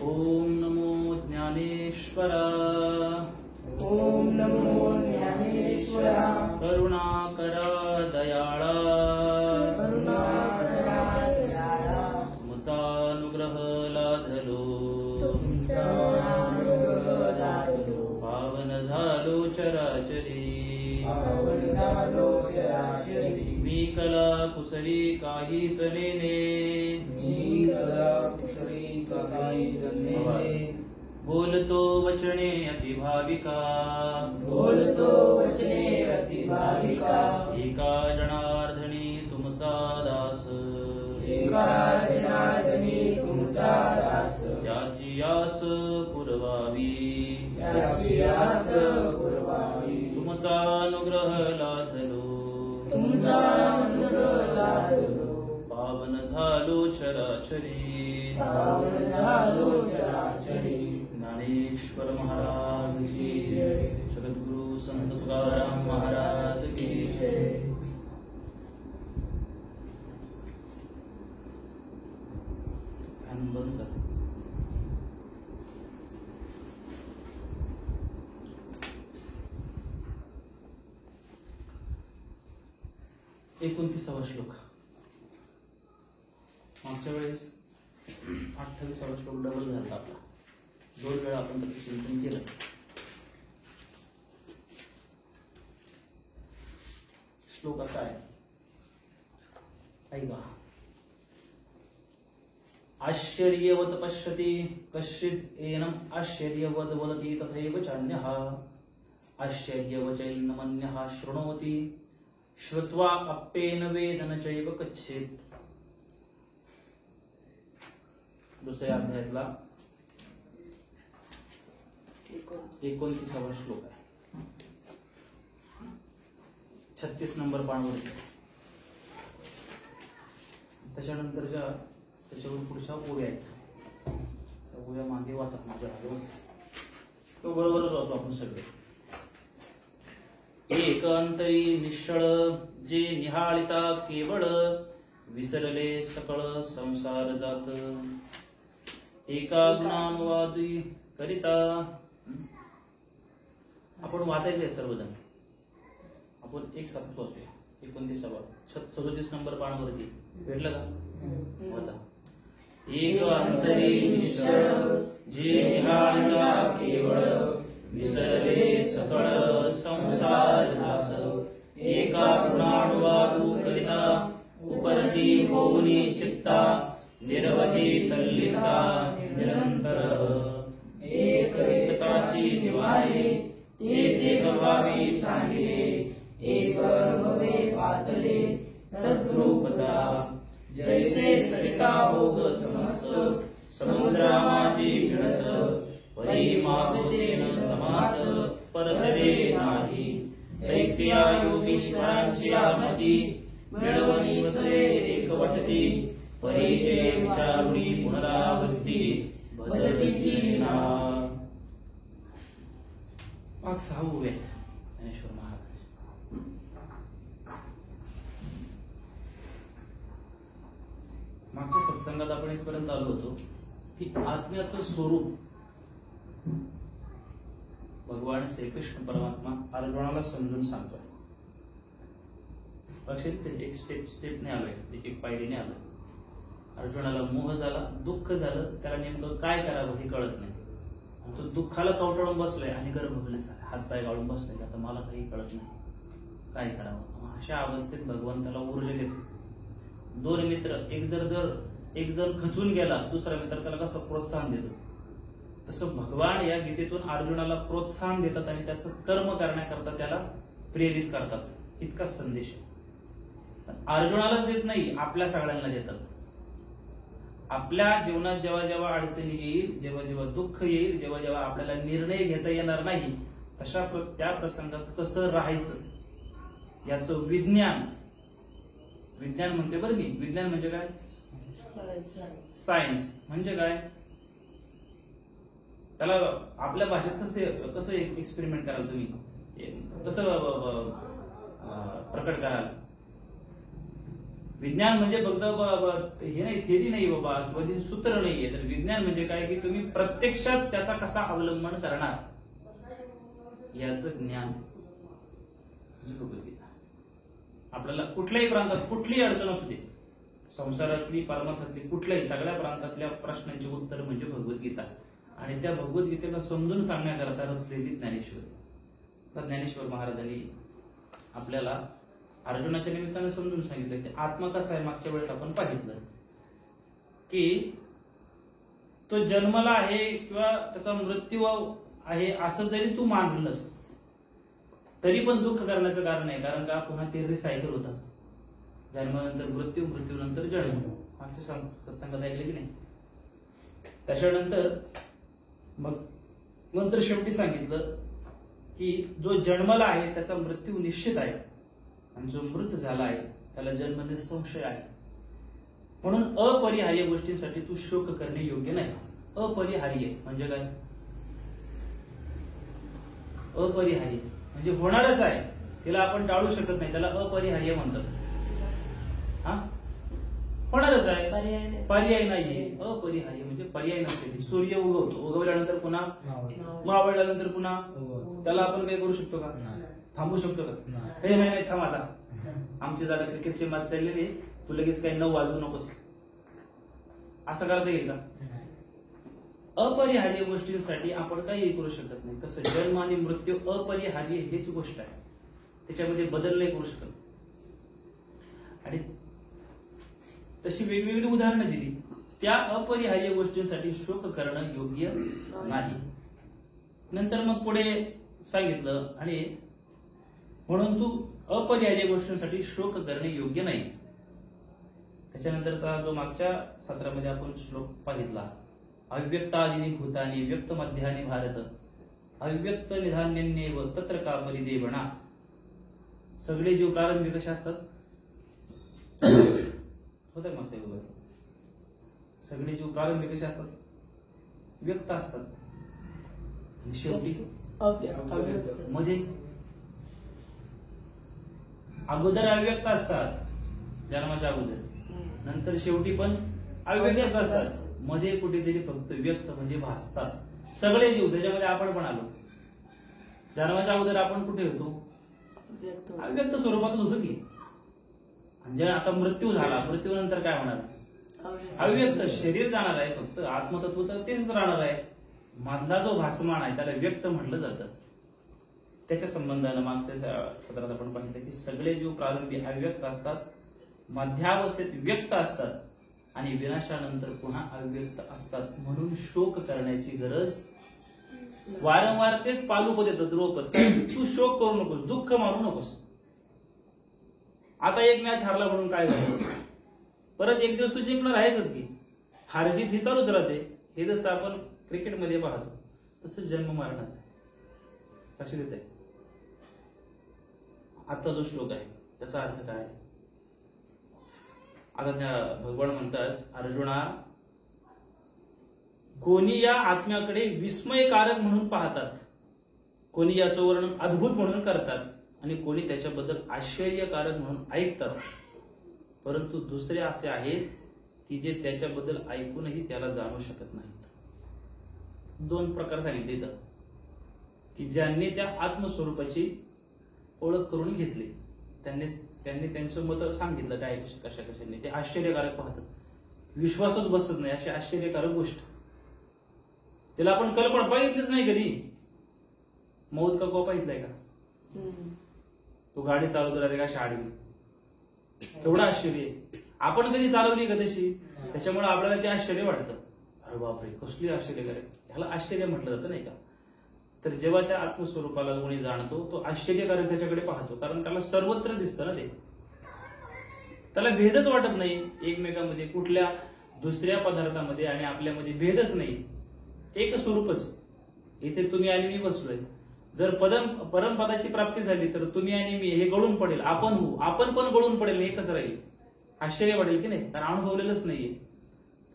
ओम नमो ज्ञानेश्वरा। ओम नमो ज्ञानेश्वरा। करुणाकरा दयाळा। करुणाकरा दयाळा। तुमचा अनुग्रह लाधलो। तुमचा अनुग्रह लाधलो। पावन झालो चराचरी। पावन झालो चराचरी। मी कला कुसरी काहीच नेने। मी कला कुसरी काहीच नेने। बोलतो वचने अति भाविका। बोलतो वचने अति भाविका। एका जनार्दनी तुमचा दास। एका जनार्दनी तुमचा दास। त्याची आस पुरवावी। त्याची आस पुरवावी। तुमचा अनुग्रह लाधलो। तुमचा अनुग्रह लाधलो। पावन झालो चराचरी। पावन झालो चराचरी। ज्ञानेश्वर महाराज की जय। जगद्गुरु संत तुकाराम महाराज की जय। फॅन बंद कर। एकोणतीसावा श्लोक। मागच्या वेळेस 28वा श्लोक डबल झाला आपला। 2 वेळा आपण त्याचं चिंतन केलं। श्लोक असा आहे, ऐका। आश्चर्यवत पश्यति कश्चित् एनम् आश्चर्यवत वदति तथैव चान्यः आश्चर्यवचैर्नमन्यः शृणोति श्रुत्वा अप्येन वेद न चैव कच्छेत्। दुसऱ्या अध्यायातला 29वा श्लोक आहे। 36 नंबर पानावर। त्याच्यानंतरच्या त्याच्यावर पुढच्या ओव्या आहेत। त्या ओव्या मागे वाचा माझ्या तो बरोबरच वाचू आपण सगळे। एक अंतरी निश्चळ जे निहाळिता केवळ विसरले सकळ संसार जात। एका गुणानुवादी करिता आपण वाचायचे सर्वजण। आपण एक साथ वाचूया। 29वा 37 नंबर पानावरती भेटलं का? वाचा। एक अंतरी निश्चळ जे निहाळिता केवळ विसरले सकळ संसार जात। एका गुणानुवादू करिता उपरती होऊनी चित्ता निरवधी तल्लीनता निरंतर। एक एकताची निवारे ते देखभावी सांगिले। एक अनुभवे पातले तद्रूपता। जैसे सरिता होग समस्त समुद्रामाची भिडत। परी मागोतेन समात परतरे नाही। तैसिया योगीश्वरांची आमती मिळवणी सरे एकवटती। परीचे विचारुणी पुनरावृत्ती भजतीची ना। पाच 6 ओव्या ज्ञानेश्वर महाराज। मागच्या सत्संगात आपण इथपर्यंत आलो होतो की आत्म्याचं स्वरूप भगवान श्रीकृष्ण परमात्मा अर्जुनाला समजून सांगतोय। लक्षात एक स्टेपने आलोय, एक पायरीने आलोय। अर्जुनाला मोह झाला, दुःख झालं, त्याला नेमकं काय करावं हे कळत नाही। आणि तो दुःखाला कवटाळून बसलाय आणि गर्भगलित झाला, हातपाय गाळून बसलाय। आता मला काही कळत नाही, काय करावं। अशा अवस्थेत भगवंताला ऊर्जा देते। 2 मित्र, एक जण खचून गेला, दुसरा मित्र त्याला कसं प्रोत्साहन देतो, तसं भगवान या गीतेतून अर्जुनाला प्रोत्साहन देतात आणि त्याचं कर्म करण्याकरता त्याला प्रेरित करतात। इतकाच संदेश आहे। अर्जुनालाच देत नाही, आपल्या सगळ्यांना देतात। आपल्या जीवनात जेव्हा जेव्हा अडचणी येईल, जेव्हा जेव्हा दुःख येईल, जेव्हा जेव्हा आपल्याला निर्णय घेता येणार नाही, तशा त्या प्रसंगात कसं राहायचं याचं विज्ञान म्हणते बरं मी। विज्ञान म्हणजे काय? सायन्स म्हणजे काय? त्याला आपल्या भाषेत कसं एक्सपेरिमेंट कराल तुम्ही, कसं प्रकट कराल? विज्ञान म्हणजे फक्त हे नाही, थेरी नाही बाबा, किंवा ते सूत्र नाहीये. तर विज्ञान म्हणजे काय की तुम्ही प्रत्यक्षात त्याचा कसा अवलंबन करणार याचं ज्ञान म्हणजे भगवद्गीता. आपल्याला कुठल्याही प्रांतात कुठलीही अडचण असू दे, संसारातली परमार्थातली कुठल्याही सगळ्या प्रांतातल्या प्रश्नांचे उत्तर म्हणजे भगवद्गीता. आणि त्या भगवद्गीतेला समजून सांगण्याकरता रचलेली ज्ञानेश्वर. तर ज्ञानेश्वर महाराजांनी आपल्याला अर्जुनाच्या निमित्तानं समजून सांगितलं की आत्मा कसा आहे. मागच्या वेळेस आपण पाहितलं की तो जन्मला आहे किंवा त्याचा मृत्यू आहे असं जरी तू मानलंस तरी पण दुःख करण्याचं कारण आहे. कारण का पुन्हा ते रिसायकल होत असत. जन्मानंतर मृत्यू, मृत्यूनंतर जन्म. मागच्या सत्संगात ऐकले की नाही. त्याच्यानंतर मग नंतर शेवटी सांगितलं की जो जन्मला आहे त्याचा मृत्यू निश्चित आहे आणि जो मृत झाला आहे त्याला जन्म निसंशय आहे. म्हणून अपरिहार्य गोष्टींसाठी तू शोक करणे योग्य नाही. अपरिहार्य म्हणजे काय? अपरिहार्य म्हणजे होणारच आहे, तिला आपण टाळू शकत नाही, त्याला अपरिहार्य म्हणतात. हा, होणारच आहे, पर्याय नाहीये. अपरिहार्य म्हणजे पर्याय नसते. सूर्य उगवतो, उगवल्यानंतर पुन्हा मावळल्यानंतर पुन्हा त्याला आपण काय करू शकतो का? थांबू शकतो का? हे नाही थांब, आता आमची जागा क्रिकेटची मॅच चाललेली, तू लगेच काही 9 वाजवू नकोस, असं करता येईल का? अपरिहार्य गोष्टींसाठी आपण काही करू शकत नाही. तसं जन्म आणि मृत्यू अपरिहार्य हेच गोष्ट आहे, त्याच्यामध्ये बदल नाही करू शकत. आणि तशी वेगवेगळी उदाहरणं दिली. त्या अपरिहार्य गोष्टींसाठी शोक करणं योग्य नाही. नंतर मग पुढे सांगितलं आणि म्हणून तू अपरिहार्य गोष्टींसाठी शोक करणे योग्य नाही. त्याच्यानंतरचा जो मागच्या सत्रामध्ये आपण श्लोक पाहितला, अव्यक्तादिनी भूतानी व्यक्त मध्यानी भारत अव्यक्त निधान्यन्येव तत्र का परिदेवना. सगळे जीव प्रारंभी कशा असतात? होत मागच्या बरोबर. सगळे जीव प्रारंभी कशा असतात? व्यक्त असतात. शेवटी मध्ये अगोदर अव्यक्त असतात जन्माच्या अगोदर, नंतर शेवटी पण अव्यक्त असतात. मध्ये कुठेतरी फक्त व्यक्त म्हणजे भासतात सगळे जीव. त्याच्यामध्ये आपण पण आलो. जन्माच्या अगोदर आपण कुठे होतो? अव्यक्त स्वरूपातच होतो की. म्हणजे आता मृत्यू झाला, मृत्यूनंतर काय होणार? अव्यक्त शरीर जाणार आहे, फक्त आत्मतत्व तर तेच राहणार आहे. मधला जो भासमान आहे त्याला व्यक्त म्हटलं जातं. त्याच्या संबंधानं मागच्या सत्रात आपण पाहिलं की सगळे जीव प्रारंभी अव्यक्त असतात, मध्यावस्थेत व्यक्त असतात आणि विनाशानंतर पुन्हा अव्यक्त असतात. म्हणून शोक करण्याची गरज. वारंवार तेच पालुपद येतं, द्रौपद, तू शोक करू नकोस, दुःख मारू नकोस. आता एक मॅच हारला म्हणून काय झालं, परत एक दिवस तू जिंकणार आहेच की. हारजीत ही चालूच राहते. हे जसं आपण क्रिकेटमध्ये पाहतो तसं जन्म मरणाचं आहे. लक्षात येत आहे? आजचा जो श्लोक आहे त्याचा अर्थ काय? आता भगवान म्हणतात, अर्जुना, कोणी या आत्म्याकडे विस्मयकारक म्हणून पाहतात, कोणी याचं वर्णन अद्भुत म्हणून करतात आणि कोणी त्याच्याबद्दल आश्चर्यकारक म्हणून ऐकतात. परंतु दुसरे असे आहेत की जे त्याच्याबद्दल ऐकूनही त्याला जाणू शकत नाहीत. 2 प्रकार सांगितले इथं की ज्यांनी त्या आत्मस्वरूपाची ओळख करून घेतली, त्यांनी त्यांचं मत सांगितलं काय कशा कशाने. ते आश्चर्यकारक पाहतात, विश्वासच बसत नाही अशी आश्चर्यकारक गोष्ट. त्याला आपण कल्पना पाहिलीच नाही कधी. मौत का गोपा पाहितलाय का? तो गाडी चालवतो रे का शाडी, एवढं आश्चर्य. आपण कधी चालवली का तशी? त्याच्यामुळे आपल्याला ते आश्चर्य वाटतं. अरे बापरे, कसली आश्चर्यकारक. ह्याला आश्चर्य म्हटलं जातं नाही का? तर जेव्हा त्या आत्मस्वरूपाला कोणी जाणतो तो आश्चर्यकारक त्याच्याकडे पाहतो, कारण त्याला सर्वत्र दिसतं ना ते. त्याला भेदच वाटत नाही एकमेकांमध्ये, कुठल्या दुसऱ्या पदार्थामध्ये आणि आपल्यामध्ये भेदच नाही, एक स्वरूपच. इथे तुम्ही आणि मी बसलोय. जर परमपदाची प्राप्ती झाली तर तुम्ही आणि मी हे गळून पडेल, आपण होऊ, आपण पण गळून पडेल, हे कसं राहील? आश्चर्य वाटेल की नाही? कारण अनुभवलेलंच नाहीये.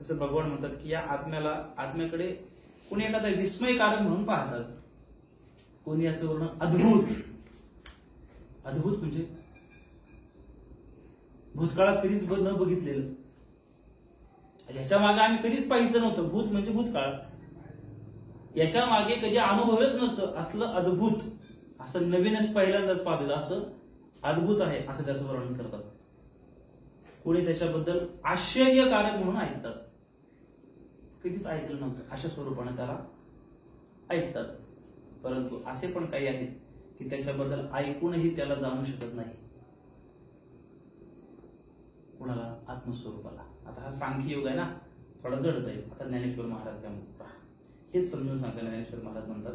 तसं भगवान म्हणतात की या आत्म्याकडे कुणी एखादा विस्मयकारक म्हणून पाहतात, कोणी याचं वर्णन अद्भुत. अद्भुत म्हणजे भूतकाळात कधीच न बघितलेलं, ह्याच्या मागे आम्ही कधीच पाहिलं नव्हतं. भूत म्हणजे भूतकाळ, याच्या मागे कधी अनुभवच नसतं असलं अद्भुत, असं नवीनच पहिल्यांदाच पाहिलं, असं अद्भुत आहे असं त्याचं वर्णन करतात. कोणी त्याच्याबद्दल आश्चर्यकारक म्हणून ऐकतात, कधीच ऐकलं नव्हतं अशा स्वरूपाने त्याला ऐकतात. परंतु असे पण काही आहेत की त्याच्याबद्दल ऐकूनही त्याला जाणू शकत नाही. कुणाला? आत्मस्वरूपाला. आता हा सांख्य योग आहे ना, थोडा जड जाईल. आता ज्ञानेश्वर महाराज काय म्हणतात हेच समजून सांगताना ज्ञानेश्वर महाराज म्हणतात,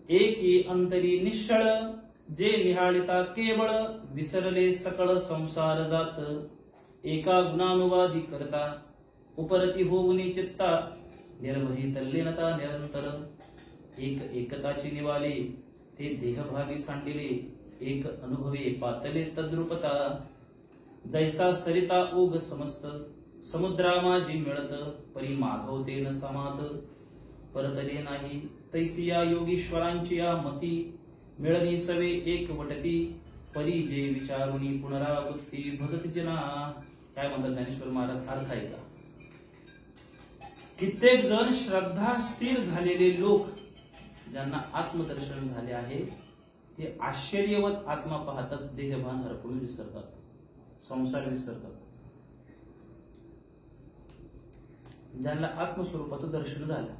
एकी अंतरी निश्चळ जे निहाळिता केवळ, विसरले सकळ संसार जात, एका गुणानुवादी करता, उपरती होऊनी चित्ता, निर्भरी तल्लीनता निरंतर, एक एकताची निवाले ते देहभावी सांडिले, एक अनुभवे पातले तद्रुपता, जैसा सरिता ओघ समस्त, समुद्रा माझी मिळत, परी माधवते न समात, परतले नाही तैसिया योगीश्वरांची या मती, मिळणी सवे एक वटती, परी जे विचारुनी पुनरावृत्ती भजत जना. काय म्हणतात ज्ञानेश्वर महाराज? अर्थ आहे का? कित्येक जण श्रद्धा स्थिर झालेले लोक ज्यांना आत्मदर्शन झाले आहे ते आश्चर्यवत आत्मा पाहताच देहभान हरपून विसरतात, संसार विसरतात. ज्यांना आत्मस्वरूपाचं दर्शन झालं,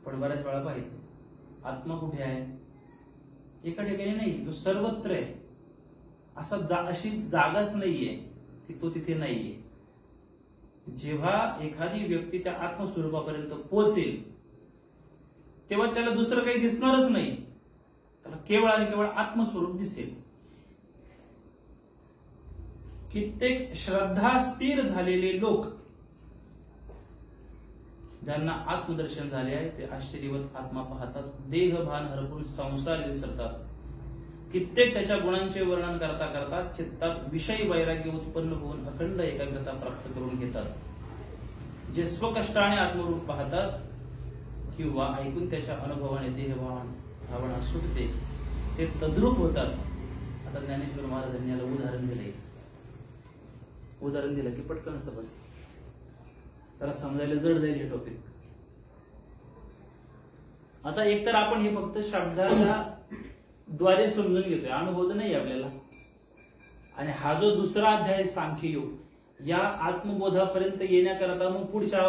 पण बऱ्याच वेळा पाहिजे आत्मा कुठे आहे? एका ठिकाणी नाही, तो सर्वत्र आहे. अशी जागाच नाहीये की तो तिथे नाहीये. जेव्हा एखादी व्यक्ती त्या आत्मस्वरूपापर्यंत पोहोचेल तेव्हा त्याला दुसरं काही दिसणारच नाही, त्याला केवळ आणि केवळ आत्मस्वरूप दिसेल. कित्येक श्रद्धा स्थिर झालेले लोक ज्यांना आत्मदर्शन झाले आहे ते आश्चर्यवत आत्मा पाहताच देहभान हरपून संसार विसरतात. कित्येक त्याच्या गुणांचे वर्णन करता करता चित्तात विषयी वैराग्य उत्पन्न होऊन अखंड एकाग्रता प्राप्त करून घेतात. जे स्वकष्टाने आत्मरूप पाहतात किंवा ऐकून त्याच्या अनुभवाने देहभान भावना सुटते ते तद्रूप होतात. आता ज्ञानेश्वर महाराजांनी याला उदाहरण दिलं की पटकन समजतं, त्याला समजायला जड जाईल हे टॉपिक. आता एकतर आपण हे फक्त शब्दाच्या द्वारे समजून घेतोय, अनुभव नाही आपल्याला. आणि हा जो दुसरा अध्याय सांख्य योग, या आत्मबोधापर्यंत येण्याकरता मग पुढच्या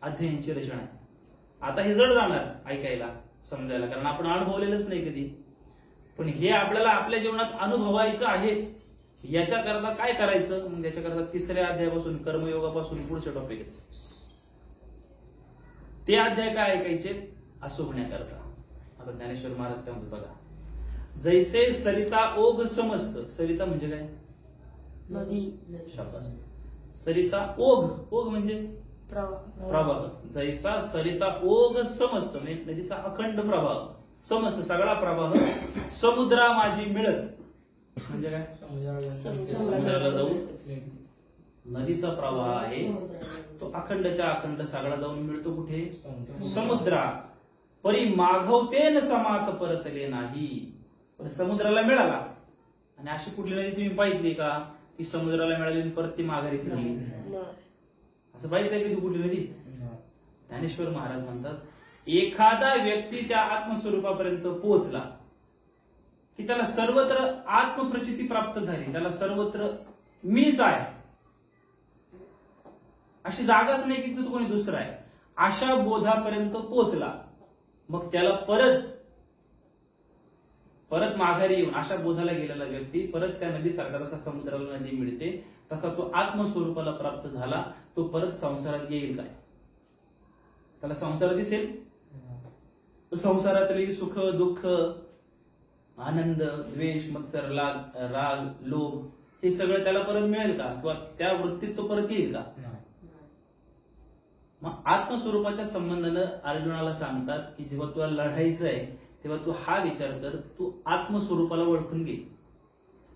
अध्यायांची रचना आहे. आता हे जड जाणार ऐकायला समजायला, कारण आपण अनुभवलेलंच नाही कधी. पण हे आपल्याला आपल्या जीवनात अनुभवायचं आहे. याच्याकरता काय करायचं? मग याच्याकरता तिसऱ्या अध्यायापासून कर्मयोगापासून पुढचे टॉपिक आहेत. ते अध्याय काय ऐकायचे असं होण्याकरता आता ज्ञानेश्वर महाराज काय म्हणतात बघा. जैसे सरिता ओघ समजत. सरिता म्हणजे काय? नदी. शाबास. सरिता ओघ, ओघ म्हणजे प्रवाह. जैसा सरिता ओघ समजत म्हणजे नदीचा अखंड प्रवाह, समस्त सगळा प्रवाह, समुद्रा माझी मिळत म्हणजे काय? समुद्राला जाऊन नदीचा प्रवाह आहे तो अखंडच्या अखंड सगळा जाऊन मिळतो कुठे? समुद्रा. परी माघवते न समात परतले नाही. पण समुद्राला मिळाला. आणि अशी कुठली नदी तुम्ही पाहिली का की समुद्राला मिळाली परत ती माघारी फिरली? असं पाहिजे की ती कुठली नदी? ज्ञानेश्वर महाराज म्हणतात एखादा व्यक्ती त्या आत्मस्वरूपापर्यंत पोहोचला की त्याला सर्वत्र आत्मप्रचिती प्राप्त झाली, त्याला सर्वत्र मीच आहे, अशी जागाच नाही की तिथं कोणी दुसरं आहे, अशा बोधापर्यंत पोहोचला. मग त्याला परत माघारी येऊन अशा बोधाला गेलेला व्यक्ती परत त्या नदीसारखा जसा समुद्राला नदी मिळते तसा तो आत्मस्वरूपाला प्राप्त झाला. तो परत संसारात येईल काय? त्याला संसार दिसेल? संसारातली सुख दुःख आनंद द्वेष मत्सर राग लोभ हे सगळं त्याला परत मिळेल का? किंवा त्या वृत्तीत तो परत येईल का? मग आत्मस्वरूपाच्या संबंधानं अर्जुनाला सांगतात की जेव्हा तुला लढायचं आहे तेव्हा तू हा विचार कर, तू आत्मस्वरूपाला ओळखून घे.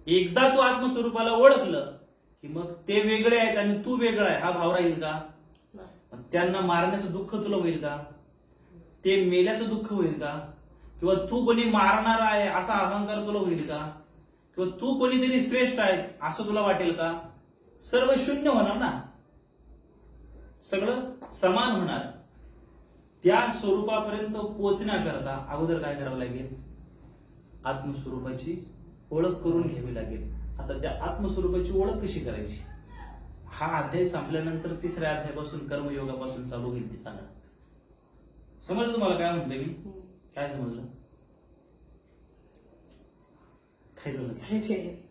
एकदा तू आत्मस्वरूपाला ओळखलं की मग ते वेगळे आहेत आणि तू वेगळा आहे हा भाव राहील का? त्यांना मारण्याचं दुःख तुला होईल का? ते मेल्याचं दुःख होईल का? किंवा तू कोणी मारणार आहे असा अहंकार तुला होईल का? किंवा तू कोणीतरी श्रेष्ठ आहे असं तुला वाटेल का? सर्व शून्य होणार ना, सगळं समान होणार. त्या स्वरूपापर्यंत पोहोचण्याकरता अगोदर काय करावं लागेल? आत्मस्वरूपाची ओळख करून घ्यावी लागेल. आता त्या आत्मस्वरूपाची ओळख कशी करायची? हा अध्याय संपल्यानंतर तिसऱ्या अध्यायापासून कर्मयोगापासून चालू होईल. ते सांगा. समजलं तुम्हाला काय म्हणतोय मी? काय समजलं? काय समजलं?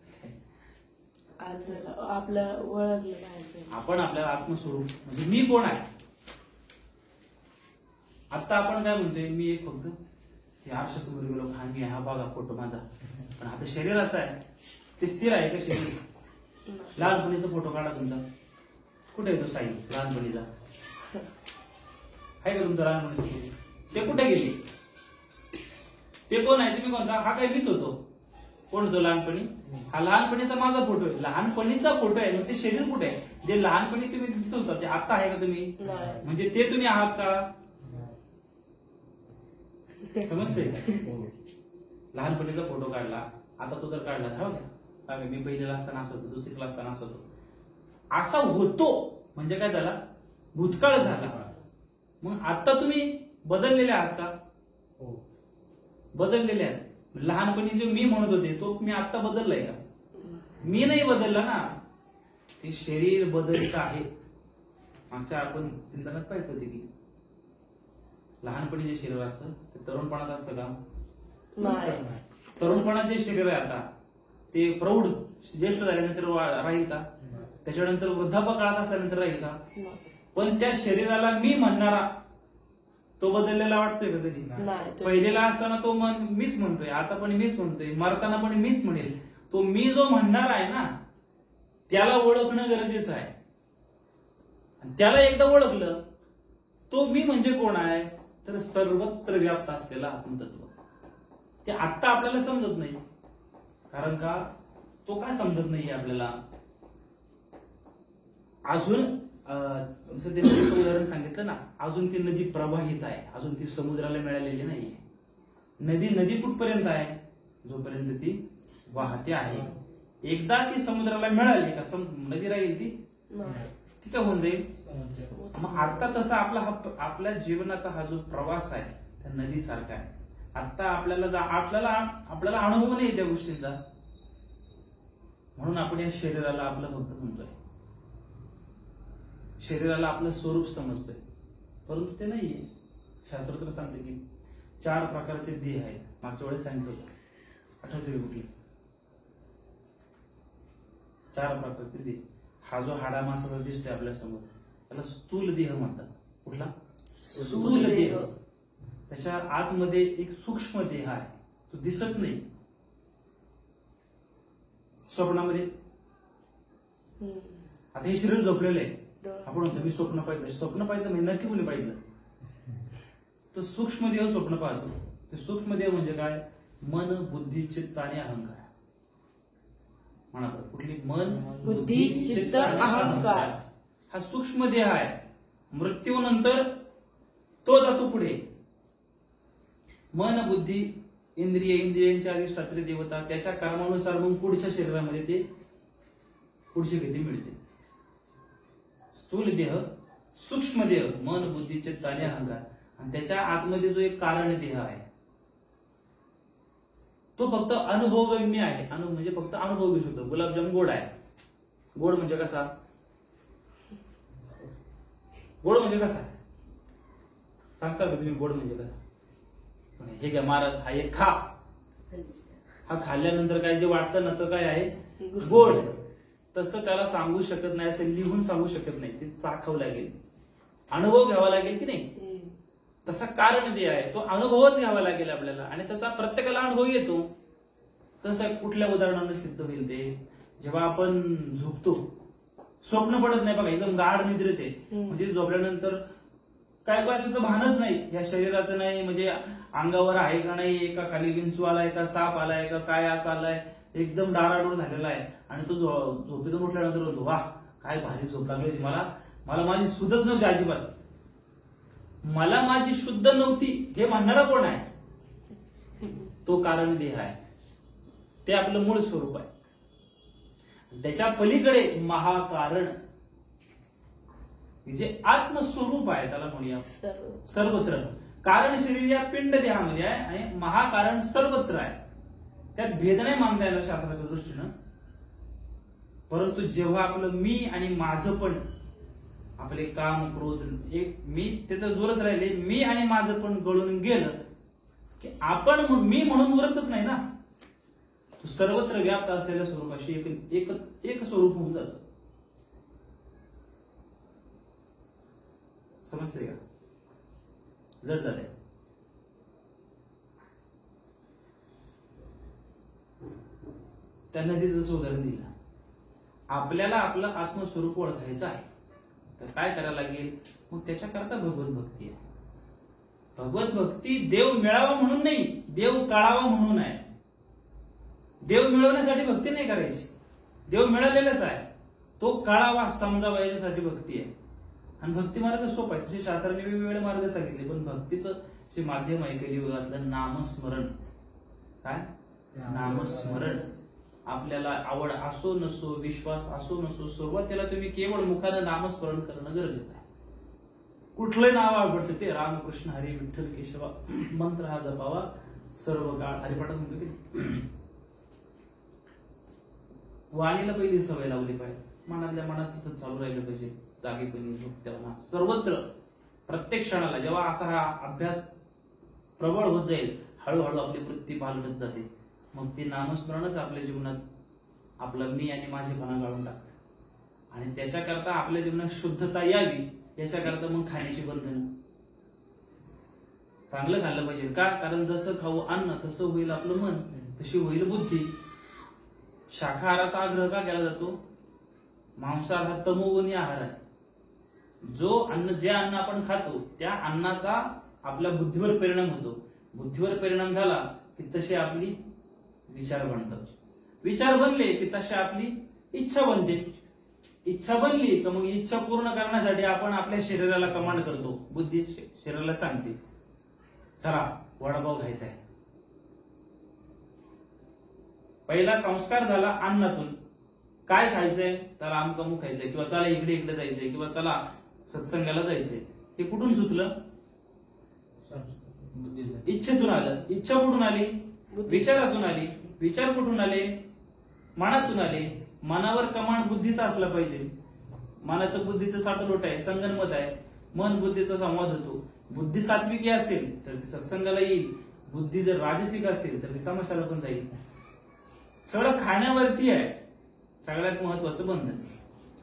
आज आपलं ओळखलं पाहिजे. आपण आपल्याला आत्मस्वरूप म्हणजे मी कोण आहे. आता आपण काय म्हणतोय? मी एक फक्त हे आरशासमोर गेलो, हा मी हा बघा फोटो माझा. पण आता शरीराचा आहे, ते स्थिर आहे का शरीर? लहानपणीचा फोटो काढा तुमचा. कुठे आहे तो साई लहानपणीचा? आहे का तुमचा लहानपणीचा फोटो? ते कुठे गेले? ते कोण आहे? तुम्ही कोणता? हा काय मीच होतो. कोण होतो लहानपणी? हा लहानपणीचा माझा फोटो आहे. लहानपणीचा फोटो आहे. मग ते शरीर कुठे आहे? जे लहानपणी तुम्ही दिसत होता ते आता आहे का तुम्ही? म्हणजे ते तुम्ही आहात का? समजते? लहानपणीचा फोटो काढला, आता तो तर काढला हो का? मी पहिलीला असताना असं होतो, दुसरीला असताना असं होतो. असा होतो म्हणजे काय झाला? भूतकाळ झाला. मग आता तुम्ही बदललेले आहात का? बदललेले आहेत. लहानपणी जे मी म्हणत होते तो मी आता बदललाय का? मी नाही बदलला ना, ते शरीर बदलत आहे. मागच्या आपण चिंतनात पाहिजे होते की लहानपणी जे शरीर असतं ते तरुणपणात असतं का? तरुणपणात जे शरीर आहे आता ते प्रौढ ज्येष्ठ झाल्यानंतर राहील का? त्याच्यानंतर वृद्धापकाळात काळात असल्यानंतर राहील का? पण त्या शरीराला मी म्हणणारा तो बदललेला वाटतोय का कधी? पहिलेला असताना तो मीच म्हणतोय, आता पण मीच म्हणतोय, मरताना पण मीच म्हणेल. तो मी जो म्हणणार आहे ना त्याला ओळखणं गरजेचं आहे. त्याला एकदा ओळखलं, तो मी म्हणजे कोण आहे? तर सर्वत्र व्याप्त असलेला आत्मतत्व. ते आत्ता आपल्याला समजत नाही. कारण का? तो काय समजत नाही आपल्याला? अजून जसं ते नदीचं उदाहरण सांगितलं ना, अजून ती नदी प्रवाहित आहे, अजून ती समुद्राला मिळालेली नाहीये. नदी कुठपर्यंत आहे? जोपर्यंत ती वाहते आहे. एकदा ती समुद्राला मिळाली का नदी राहील ती काय होऊन जाईल? मग आता तसा आपल्या जीवनाचा हा जो प्रवास आहे त्या नदीसारखा आहे. आता आपल्याला अनुभव नाही त्या गोष्टींचा, म्हणून आपण या शरीराला आपलं भक्त म्हणतोय, शरीराला आपलं स्वरूप समजतोय. परंतु ते नाहीये. शास्त्र तर सांगते की 4 प्रकारचे देह आहेत. मागच्या वेळेस सांगितलं होतं, आठवतोय कुठली? 4 प्रकारचे देह. हा जो हाडामासा दिसतोय आपल्या समोर त्याला स्थूल देह म्हणतात. कुठला? स्थूल देह. त्याच्या आतमध्ये एक सूक्ष्म देह आहे, तो दिसत नाही. स्वप्नामध्ये आता हे शरीर झोपलेलं आहे. आपण म्हणतो मी स्वप्न पाहिलं. स्वप्न पाहिलं म्हणजे नक्की कोणी पाहिलं? तो सूक्ष्म देह स्वप्न पाहतो. ते सूक्ष्म देह म्हणजे काय? मन, बुद्धी, चित्त आणि अहंकार. म्हणा कुठली? मन, बुद्धी, चित्त, अहंकार. हा सूक्ष्म देह आहे. मृत्यूनंतर तो जातो पुढे. मन, बुद्धी, इंद्रियांची अधिष्ठात्री देवता त्याच्या कर्मानुसार मग पुढच्या शरीरामध्ये ते पुढची गती मिळते. स्थूल देह, सूक्ष्म देह, मन, बुद्धी, चित्त आणि अहंकार. आणि त्याच्या आतमध्ये जो एक कारण देह आहे तो फक्त अनुभवगम्य आहे. म्हणजे फक्त अनुभव घेऊ शकतो. गुलाबजाम गोड आहे. गोड म्हणजे कसा? गोड म्हणजे कसा? सांगता का तुम्ही गोड म्हणजे कसा? हे काय महाराज, हा एक खा. हा खाल्ल्यानंतर काय जे वाटतं ना तर काय आहे? गोड. तसं त्याला सांगू शकत नाही, असं लिहून सांगू शकत नाही. ते चाखावं लागेल, अनुभव घ्यावा लागेल की नाही? तसा कारण देह आहे, तो अनुभवच घ्यावा लागेल आपल्याला. आणि त्याचा प्रत्येकाला अनुभव येतो. कसं कुठल्या उदाहरणाने सिद्ध होईल ते? जेव्हा आपण झोपतो, स्वप्न पडत नाही बघा, एकदम गाढ निद्रेत आहे. म्हणजे झोपल्यानंतर काय असं भानच नाही या शरीराचं नाही. म्हणजे अंगावर आहे का नाही, का खाली विंचू आलाय, का साप आलाय, का काय चाललाय, एकदम डाराडोळ झालेला आहे. आणि तो झोपेतून उठल्यानंतर म्हणतो वाह काय भारी झोप लागली मला माझी सुद्धच नव्हती अजिबात. मला माझी शुद्ध नव्हती हे म्हणणारा कोण आहे? तो कारण देह आहे. ते आपलं मूळ स्वरूप आहे. त्याच्या पलीकडे महाकारण जे आत्मस्वरूप आहे त्याला म्हणूया सर्वत्र. कारण शरीर या पिंड देहामध्ये आहे आणि महाकारण सर्वत्र आहे. त्यात भेद नाही मानता येणार शास्त्राच्या दृष्टीनं. परंतु जेव्हा आपलं मी आणि माझं पण आपले काम क्रोध एक मी ते तर दूरच राहिले, मी आणि माझं पण गळून गेलं की आपण मी म्हणून उरतच नाही ना, तो सर्वत्र व्याप्त असलेल्या स्वरूपाशी एक स्वरूप होऊन जातं. समजते का? जड झालंय. त्यांना जसं उदाहरण दिलं, आपल्याला आपलं आत्मस्वरूप ओळखायचं आहे तर काय करायला लागेल? मग त्याच्याकरता भगवत भक्ती आहे. भगवत भक्ती देव मिळावा म्हणून नाही, देव कळावा म्हणून आहे. देव मिळवण्यासाठी भक्ती नाही करायची, देव मिळालेलाच आहे, तो कळावा समजावा याच्यासाठी भक्ती आहे. आणि भक्ती मार्ग सोपा आहे. तसे शास्त्राने वेगवेगळे मार्ग सांगितले, पण भक्तीचं जे माध्यम आहे कलियुगातलं नामस्मरण. काय? नामस्मरण. आपल्याला आवड असो नसो, विश्वास असो नसो, सुरुवातीला तुम्ही केवळ मुखानं नामस्मरण करणं गरजेचं आहे. कुठलंही नाव आवडतं ते रामकृष्ण हरी विठ्ठल केशवा मंत्र हा जपावा सर्व काळ. हरिपाठात म्हणतो की वाणीला पहिली सवय लावली पाहिजे, मनातल्या मनात सतत चालू राहिलं पाहिजे, जागेपणी झोपताना सर्वत्र प्रत्येक क्षणाला. जेव्हा असा हा अभ्यास प्रबळ होत जाईल, हळूहळू आपली वृत्ती पालटत जाते. मग ते नामस्मरणच आपल्या जीवनात आपलं मी आणि माझेपणा गाळून टाकतं. आणि त्याच्याकरता आपल्या जीवनात शुद्धता यावी याच्याकरता मग खाण्याची बंधनं. चांगलं खाल्लं पाहिजे. का? कारण जसं खाऊ अन्न तसं होईल आपलं मन, तशी होईल बुद्धी. शाकाहाराचा आग्रह का केला जातो? मांसाहार हा तमोगुणी आहार आहे. जे अन्न आपण खातो त्या अन्नाचा आपल्या बुद्धीवर परिणाम होतो. बुद्धीवर परिणाम झाला की तशी आपली विचार बनतात. विचार बनले की तशी आपली इच्छा बनते. इच्छा बनली का मग इच्छा पूर्ण करण्यासाठी आपण आपल्या शरीराला कमांड करतो. बुद्धी शरीराला सांगते चला वडापाव खायचा आहे. पहिला संस्कार झाला अन्नातून. काय खायचंय? त्याला आमकमू खायचंय, किंवा चला इकडे इकडे जायचंय, किंवा चला सत्संगाला जायचंय. हे कुठून सुचलं? इच्छेतून आलं. इच्छा कुठून आली? विचारातून आली. विचार कुठून आले? मनातून आले. मनावर कमांड बुद्धीचा असला पाहिजे. मनाचं बुद्धीचं साठलोट आहे, संगनमत आहे. मन बुद्धीचा संवाद होतो. बुद्धी सात्विकी असेल तर ती सत्संगाला येईल, बुद्धी जर राजसिक असेल तर ती तमाशाला पण जाईल. सगळं खाण्यावरती आहे. सगळ्यात महत्वाचं बंधन.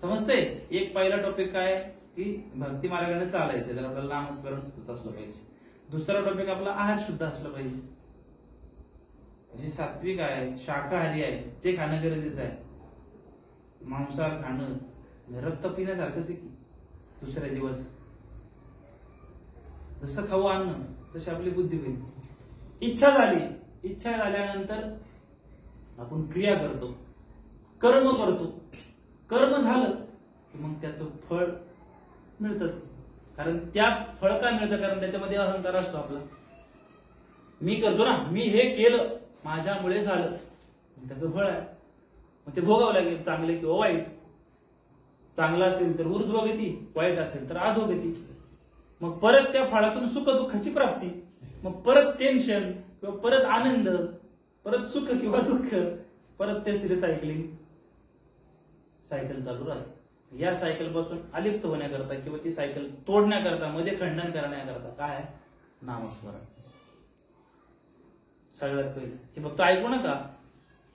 समजतंय? एक पहिला टॉपिक काय की भक्ती मार्गाने चालायचं, तर आपल्याला नामस्मरण सतत असलं पाहिजे. दुसरा टॉपिक आपला आहार शुद्ध असलं पाहिजे. जे सात्विक आहे, शाकाहारी आहे ते खाणं गरजेचं आहे. मांसाहार खाणं रक्त पिण्यासारखंच आहे की दुसऱ्या दिवस. जसं खाऊ अन्न तशी आपली बुद्धी होईल. इच्छा झाली. इच्छा झाल्यानंतर आपण क्रिया करतो, कर्म करतो. कर्म झालं की मग त्याचं फळ मिळतच. कारण त्या फळ का मिळतं? कारण त्याच्यामध्ये अहंकार असतो आपला. मी करतो ना, मी हे केलं माझ्यामुळे झालं, त्याचं फळ आहे. मग ते भोगावं लागेल, चांगले किंवा वाईट. चांगलं असेल तर ऊर्ध्वगती, वाईट असेल तर अधोगती. मग परत त्या फळातून सुख दुःखाची प्राप्ती. मग परत टेन्शन किंवा परत आनंद, परत सुख किंवा दुःख, परत ते सायकलिंग सायकल चालू राहते. या सायकल पासून अलिप्त होण्याकरता किंवा ती सायकल तोडण्याकरता, मध्ये खंडन करण्याकरता काय आहे? नामस्मरण. सगळ्यात पहिले हे फक्त ऐकू नका.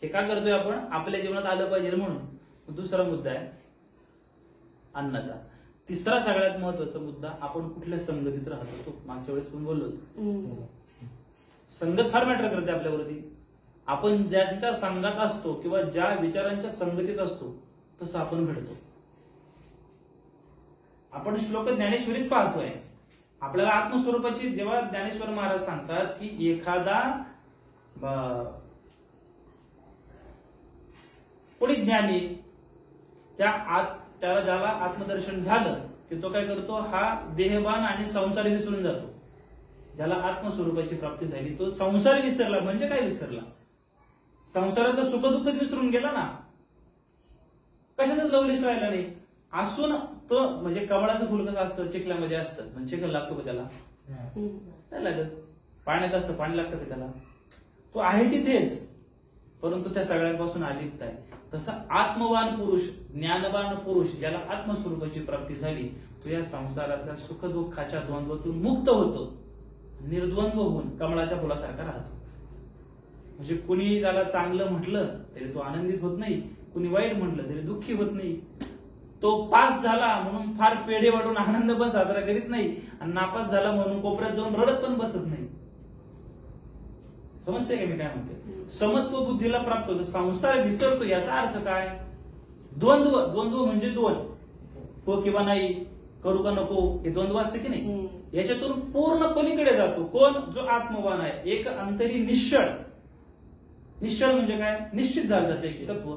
हे का करतोय आपण? आपल्या जीवनात आलं पाहिजे म्हणून. दुसरा मुद्दा आहे अन्नाचा. तिसरा सगळ्यात महत्वाचा मुद्दा, आपण कुठल्या संगतीत राहतो. तो मागच्या वेळेस पण बोललो. संगत फार मॅटर करते आपल्यावरती. आपण ज्यांच्या संघात असतो किंवा ज्या विचारांच्या संगतीत असतो तसं आपण घडतो. आपण श्लोक ज्ञानेश्वरीच पाहतोय. आपल्याला आत्मस्वरूपाची जेव्हा ज्ञानेश्वर महाराज सांगतात की एखादा कोणी ज्ञानी त्याला ज्याला आत्मदर्शन झालं की तो काय करतो? हा देहभान आणि संसार विसरून जातो. ज्याला आत्मस्वरूपाची प्राप्ती झाली तो संसार विसरला. म्हणजे काय विसरला? संसारातलं सुख दुःखच विसरून गेला ना, कशाचाच लवलेस राहिला नाही. असून तो म्हणजे कमळाचं फुल कसं असतं, चिखल्यामध्ये असतं, म्हणजे चिखल लागतो का त्याला? नाही लागत. पाण्यात असतं, पाणी लागतं का त्याला? तो आहे तिथेच, परंतु त्या सगळ्यांपासून अलिप्त आहे. तसा आत्मवान पुरुष, ज्ञानवान पुरुष, ज्याला आत्मस्वरूपाची प्राप्ती झाली, तो या संसारातल्या सुख दुःखाच्या द्वंद्वातून मुक्त होतो, निर्द्वंद्व होऊन कमळाच्या फुलासारखा राहतो. म्हणजे कुणी त्याला चांगलं म्हटलं तरी तो आनंदित होत नाही, कुणी वाईट म्हटलं तरी दुःखी होत नाही. तो पास झाला म्हणून फार पेढे वाटून आनंद पण साजरा करीत नाही, आणि नापास झाला म्हणून कोपऱ्यात जाऊन रडत पण बसत नाही. समजते का मी काय म्हणते? समत्व बुद्धीला प्राप्त होतो, संसार विसरतो. याचा अर्थ काय? द्वंद्व, द्वंद्व म्हणजे दोन, हो किंवा नाही, करू का नको, हे द्वंद्व असते की नाही, याच्यातून पूर्ण पलीकडे जातो. कोण? जो आत्मवान आहे. एक अंतरी निश्चळ. निश्चळ म्हणजे काय? निश्चित झालं त्याचं एक तत्व.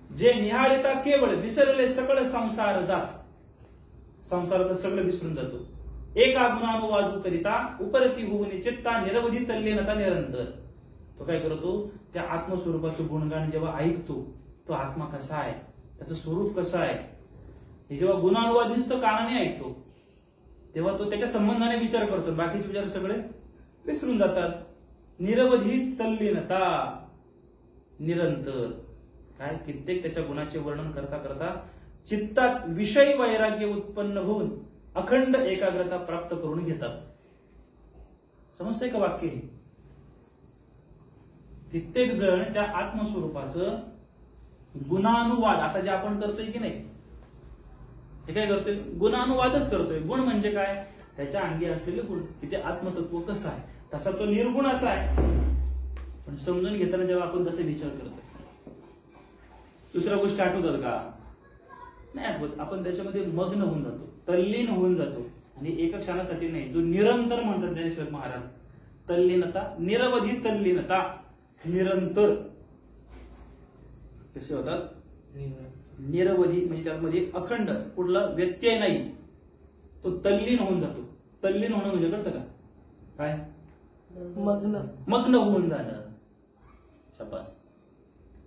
जे निहाळिता केवळ, विसरले सकळ संसार जात. संसारात सगळं विसरून जातो. एका गुणानुवादू करिता उपरती होऊन चित्ता निरवधी तल्लीनता निरंतर. तो काय करतो? त्या आत्मस्वरूपाचं गुणगान जेव्हा ऐकतो, तो आत्मा कसा आहे, त्याचं स्वरूप कसं आहे, हे जेव्हा गुणानुवाद दिसतो, कानाने ऐकतो, तेव्हा तो त्याच्या संबंधाने विचार करतो. बाकीचे विचार सगळे विसरून जातात. निरवधी तल्लीनता, निरंतर. काय? कित्येक त्याच्या गुणाचे वर्णन करता करता चित्तात विषय वैराग्य उत्पन्न होऊन अखंड एकाग्रता प्राप्त करून घेतात. समजतंय का वाक्य हे? कित्येक जण त्या आत्मस्वरूपाचं गुणानुवाद, आता जे आपण करतोय की नाही, हे काय करतोय? गुणानुवादच करतोय. गुण म्हणजे काय? त्याच्या अंगी असलेले गुण, की ते आत्मतत्व कसं आहे, तसा तो निर्गुणाचा आहे. पण समजून घेताना जेव्हा आपण त्याचा विचार करतोय, दुसऱ्या गोष्टी आठवतात का? नाही आठवत. आपण त्याच्यामध्ये मग्न होऊन जातो, तल्लीन होऊन जातो. आणि एका क्षणासाठी नाही, जो निरंतर म्हणतात ज्ञानेश्वर महाराज, तल्लीनता, निरवधी तल्लीनता, निरंतर. कसे होतात? निरवधी म्हणजे त्यामध्ये अखंड, कुठला व्यत्यय नाही, तो तल्लीन होऊन जातो. तल्लीन होणं म्हणजे कळतं का? काय? मग्न. मग्न होऊन जाणं. शाबास.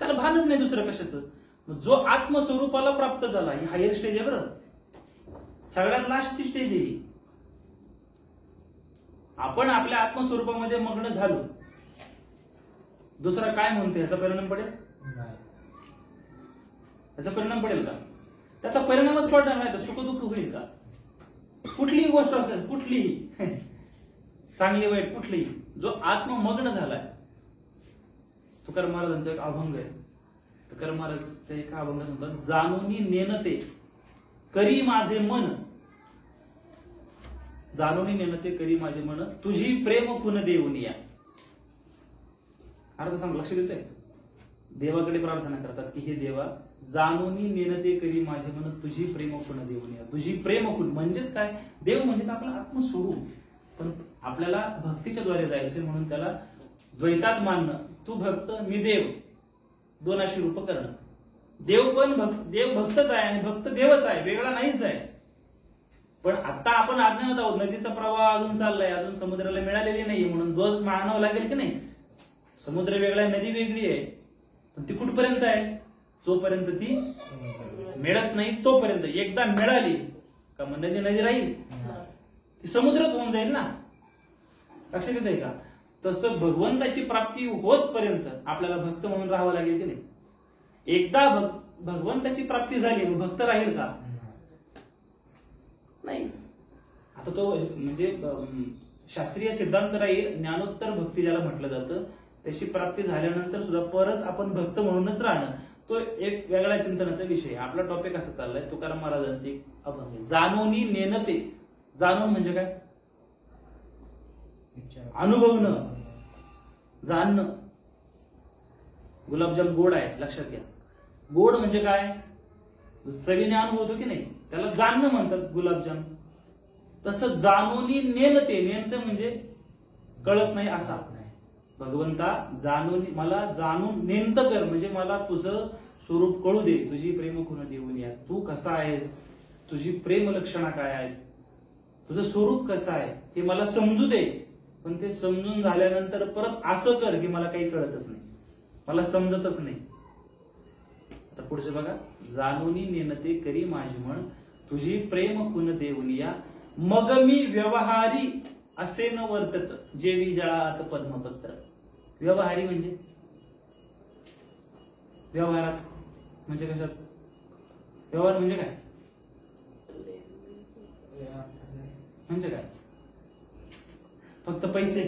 त्याला भानच नाही दुसरं कशाचं. जो आत्मस्वरूपाला प्राप्त झाला, ही हायर स्टेज आहे बरं, सगळ्यात लास्टची स्टेज आहे. आपण आपल्या आत्मस्वरूपामध्ये मग्न झालो, दुसरा काय म्हणतो याचा परिणाम पडेल? याचा परिणाम पडेल का? त्याचा परिणामच पडणार नाही तर सुख दुःख होईल का? कुठलीही गोष्ट असेल, कुठलीही, चांगली वाईट कुठलीही, जो आत्ममग्न झालाय. तुकाराम महाराजांचा एक अभंग आहे. तुकाराम महाराज ते एका अभंगात म्हणतात, जाणूनी नेनते करी माझे मन, जाणूनी नेनते करी माझे मन, तुझी प्रेम पुन देऊन या. अर्थ सांग, लक्ष देतोय? देवाकडे प्रार्थना करतात की हे देवा, जाणूनी नेनते करी माझे मन, तुझी प्रेम पुन देऊन या. तुझी प्रेम पुन म्हणजेच काय? देव म्हणजेच आपलं आत्मस्वरूप. पण आपल्याला भक्तीच्या द्वारे जायचे म्हणून त्याला द्वैतात मानणं. तू भक्त, मी देव, दोन अशी रूप करणं. देव पण देव भक्तच आहे आणि भक्त देवच आहे, वेगळा नाहीच आहे. पण आता आपण अज्ञानात आहोत, नदीचा प्रवाह अजून चाललाय, अजून समुद्राला मिळालेली नाहीये, म्हणून दोन मानावं लागेल की नाही? समुद्र वेगळा आहे, नदी वेगळी आहे, पण ती कुठपर्यंत आहे? जोपर्यंत ती मिळत नाही तोपर्यंत. एकदा मिळाली का मग नदी नदी राहील, ती समुद्रच होऊन जाईल ना. लक्षात येत आहे का? तसं भगवंताची प्राप्ती होतपर्यंत आपल्याला भक्त म्हणून राहावं लागेल की नाही? एकदा भगवंताची प्राप्ती झाली, भक्त राहील का? नाही. आता तो म्हणजे शास्त्रीय सिद्धांत राहील, ज्ञानोत्तर भक्ती ज्याला म्हटलं जातं, त्याची प्राप्ती झाल्यानंतर सुद्धा परत आपण भक्त म्हणूनच राहणं, तो एक वेगळ्या चिंतनाचा विषय. आपला टॉपिक असा चाललाय तुकाराम महाराजांचे अभंग, जाणोनी नेनते. जाणून म्हणजे काय? अनुभवणं, जाणणं. गुलाबजाम गोड आहे, लक्षात घ्या. गोड म्हणजे काय? चवीने अनुभवतो की नाही, त्याला जाणणं म्हणतात गुलाबजाम. तसं जाणूनी नेनते, नेनते म्हणजे कळत नाही असा. भगवंता जाणून, मला जाणून नेंत कर, म्हणजे मला तुझं स्वरूप कळू दे, तुझी प्रेम खुण देऊन या. तू कसा आहेस, तुझी प्रेम लक्षणा काय आहेत, तुझं स्वरूप कसं आहे हे मला समजू दे. पण ते समजून झाल्यानंतर परत असं कर की मला काही कळतच नाही. मला समजतच नाही. आता पुढचं बघा, जाणूनी नेनते करी माझी म्हण, तुझी प्रेम खुन देऊनिया, मग मी व्यवहारी असे न वर्तत, जेवी जळात पद्मपत्र. व्यवहारी म्हणजे व्यवहारात म्हणजे कशात? व्यवहार म्हणजे काय? म्हणजे काय? फक्त पैसे?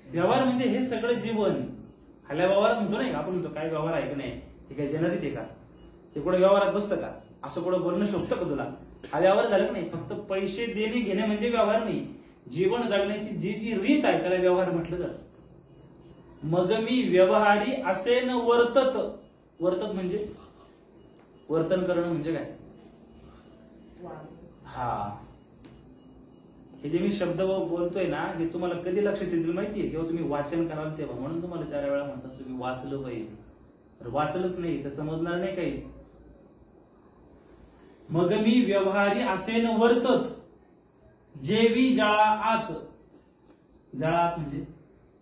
व्यवहार म्हणजे हे सगळं जीवन. हल्या व्यवहारात म्हणतो नाही, आपण म्हणतो काय व्यवहार आहे की नाही, हे काय जनरित आहे का, हे कुठे व्यवहारात बसतं का, असं कुठं बोलणं शोभतं का तुला? हा व्यवहार झाला नाही. फक्त पैसे देणे घेणे म्हणजे व्यवहार नाही. जीवन जगण्याची जी जी रीत आहे त्याला व्यवहार म्हटलं जातं. मग मी व्यवहारी असे न वर्तत. वर्तत म्हणजे वर्तन करणं म्हणजे काय? हा, हे जे मी शब्द बोलतोय ना, हे तुम्हाला कधी लक्षात येतील माहितीये? जेव्हा तुम्ही वाचन कराल तेव्हा. म्हणून तुम्हाला 4 वेळा म्हणतात तुम्ही वाचलं पाहिजे. तर वाचलंच नाही तर समजणार नाही काहीच. मग मी व्यवहारी असे न वर्तत, जेवी जळात. जळात म्हणजे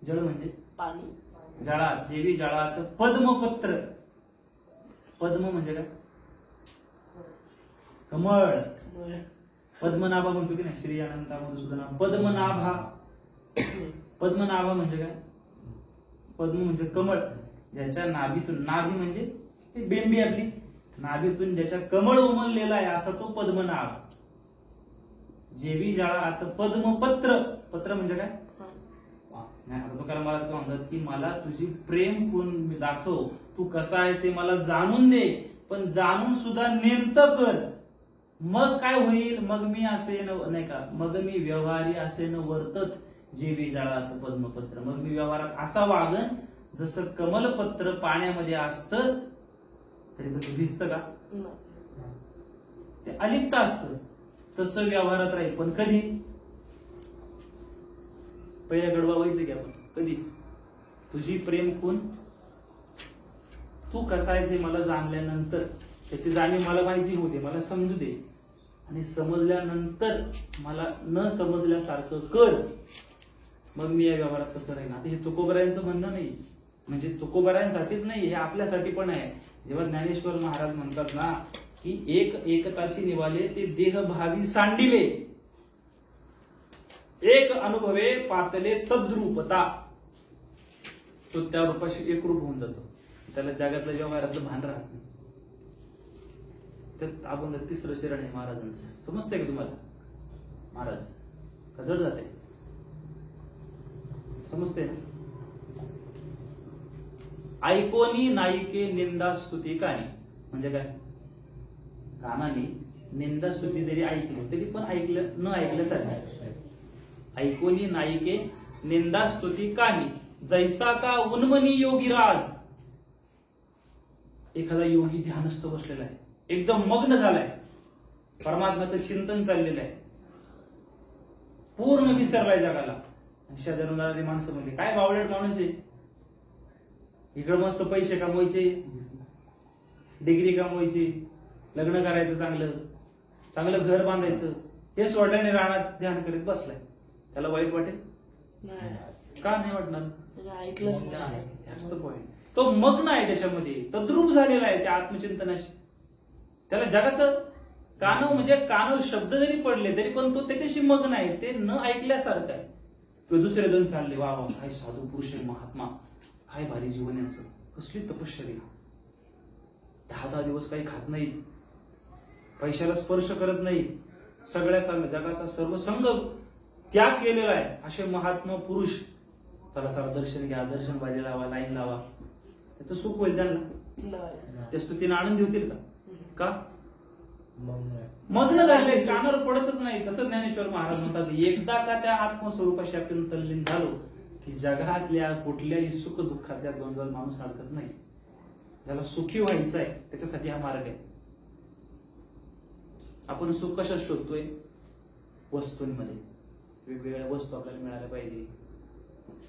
जळ म्हणजे पाणी. जळात, जेवी जळात पद्मपत्र. पद्म म्हणजे काय? कमळ. पद्मनाभा म्हणतो की नाही, श्री अनंता मधुसूदना पद्मनाभा. पद्मनाभा म्हणजे काय? पद्म म्हणजे कमळ, ज्याच्या नाभीतून, नाभी म्हणजे बेंबी आपली, नाभीतून ज्याच्या कमळ उमललेला आहे असा तो पद्मनाभ. जेवी जळात पद्मपत्र. पत्र म्हणजे काय? आता तुकाराम महाराज काय म्हणतात की मला तुझी प्रेम खून दाखव, तू कसा आहेस हे मला जाणून दे, पण जाणून सुद्धा नेमतं कर. मग काय होईल? मग मी असे नाही का, मग मी व्यवहारी असे न वर्तत, जेवी जळात पद्मपत्र. मग मी व्यवहारात असा वागन जसं कमलपत्र पाण्यामध्ये असतं तरी पण ते भिजतं का? ते अलिप्त असतं. तसं व्यवहारात राहील. पण कधी? पहिल्या गडवा बघितलं की आपण, कधी? तुझी प्रेम खून, तू कसा आहे हे मला जाणल्यानंतर, त्याची जाणीव मला माहिती होऊ दे, मला समजू दे, आणि समजल्यानंतर मला न समजल्यासारखं कर. मग मी या व्यवहारात कसं राहीन. आता हे तुकोबरायांचं म्हणणं नाही, म्हणजे तुकोबरायांसाठीच नाही, हे आपल्यासाठी पण आहे. जेव्हा ज्ञानेश्वर महाराज म्हणतात ना की एक एकताची निवाले ते देहभावी सांडिले, एक अनुभवे पातले तद्रूपता, तो त्या रूपाशी एकरूप होऊन जातो. त्याला जगातल्या व्यवहारातलं भान राहत नाही. त्यात आपण 3रं चरण आहे महाराजांचं. समजतंय का तुम्हाला? महाराज कसं जाते, समजते ना? ऐकोनी नायिके निंदा स्तुती कानी. म्हणजे काय? कानाने निंदा स्तुती जरी ऐकली तरी पण ऐकलं न ऐकल्यासारखं. ऐकोनी नायिके निंदा स्तुती कानी, जैसा का उन्मनी योगी राज. एखादा योगी ध्यानस्थ बसलेला आहे, एकदम मग्न झालाय, परमात्म्याचं चिंतन चाललेलं आहे, पूर्ण विसरलाय जगाला. शेजारून जाणारी माणसं म्हणजे काय बावळट माणूस आहे, इकडे मस्त पैसे कमवायचे, डिग्री कमवायची, लग्न करायचं, चांगलं चांगलं घर बांधायचं, हे सोडल्याने रानात ध्यान करीत बसलाय. त्याला वाईट वाटेल का? नाही वाटणार. ऐकलंच जास्त पॉइंट. तो मग्न आहे त्याच्यामध्ये, तद्रूप झालेला आहे त्या आत्मचिंतनाशी. त्याला जगाचं कानव म्हणजे कानव शब्द जरी पडले तरी पण तो त्याच्याशी मग्न आहे, ते न ऐकल्यासारखं आहे. किंवा दुसरे जण चालले, वा वा काय साधू पुरुष आहे, महात्मा, काय भारी जीवन यांचं, कसली तपश्चर्या, 10 दिवस काही खात नाही, पैशाला स्पर्श करत नाही, सगळ्या जगाचा सर्व संग त्याग केलेला आहे, असे महात्मा पुरुष. चला सारा दर्शन घ्या, दर्शन बाजी लावा, लाईन लावा, त्याचं सुख होईल त्यांना, त्या स्तुतीने आनंद होतील का? मग्न झाले, कानावर पडतच नाही. तसं ज्ञानेश्वर महाराज म्हणतात, एकदा का त्या आत्मस्वरूपाशी आपण तल्लीन झालो की जगातल्या कुठल्याही सुख दुःखातल्या द्वंद्वात माणूस अडकत नाही. ज्याला सुखी व्हायचं आहे त्याच्यासाठी हा मार्ग आहे. आपण सुख कशात शोधतोय? वस्तूंमध्ये. वेगवेगळ्या वस्तू आपल्याला मिळाल्या पाहिजे,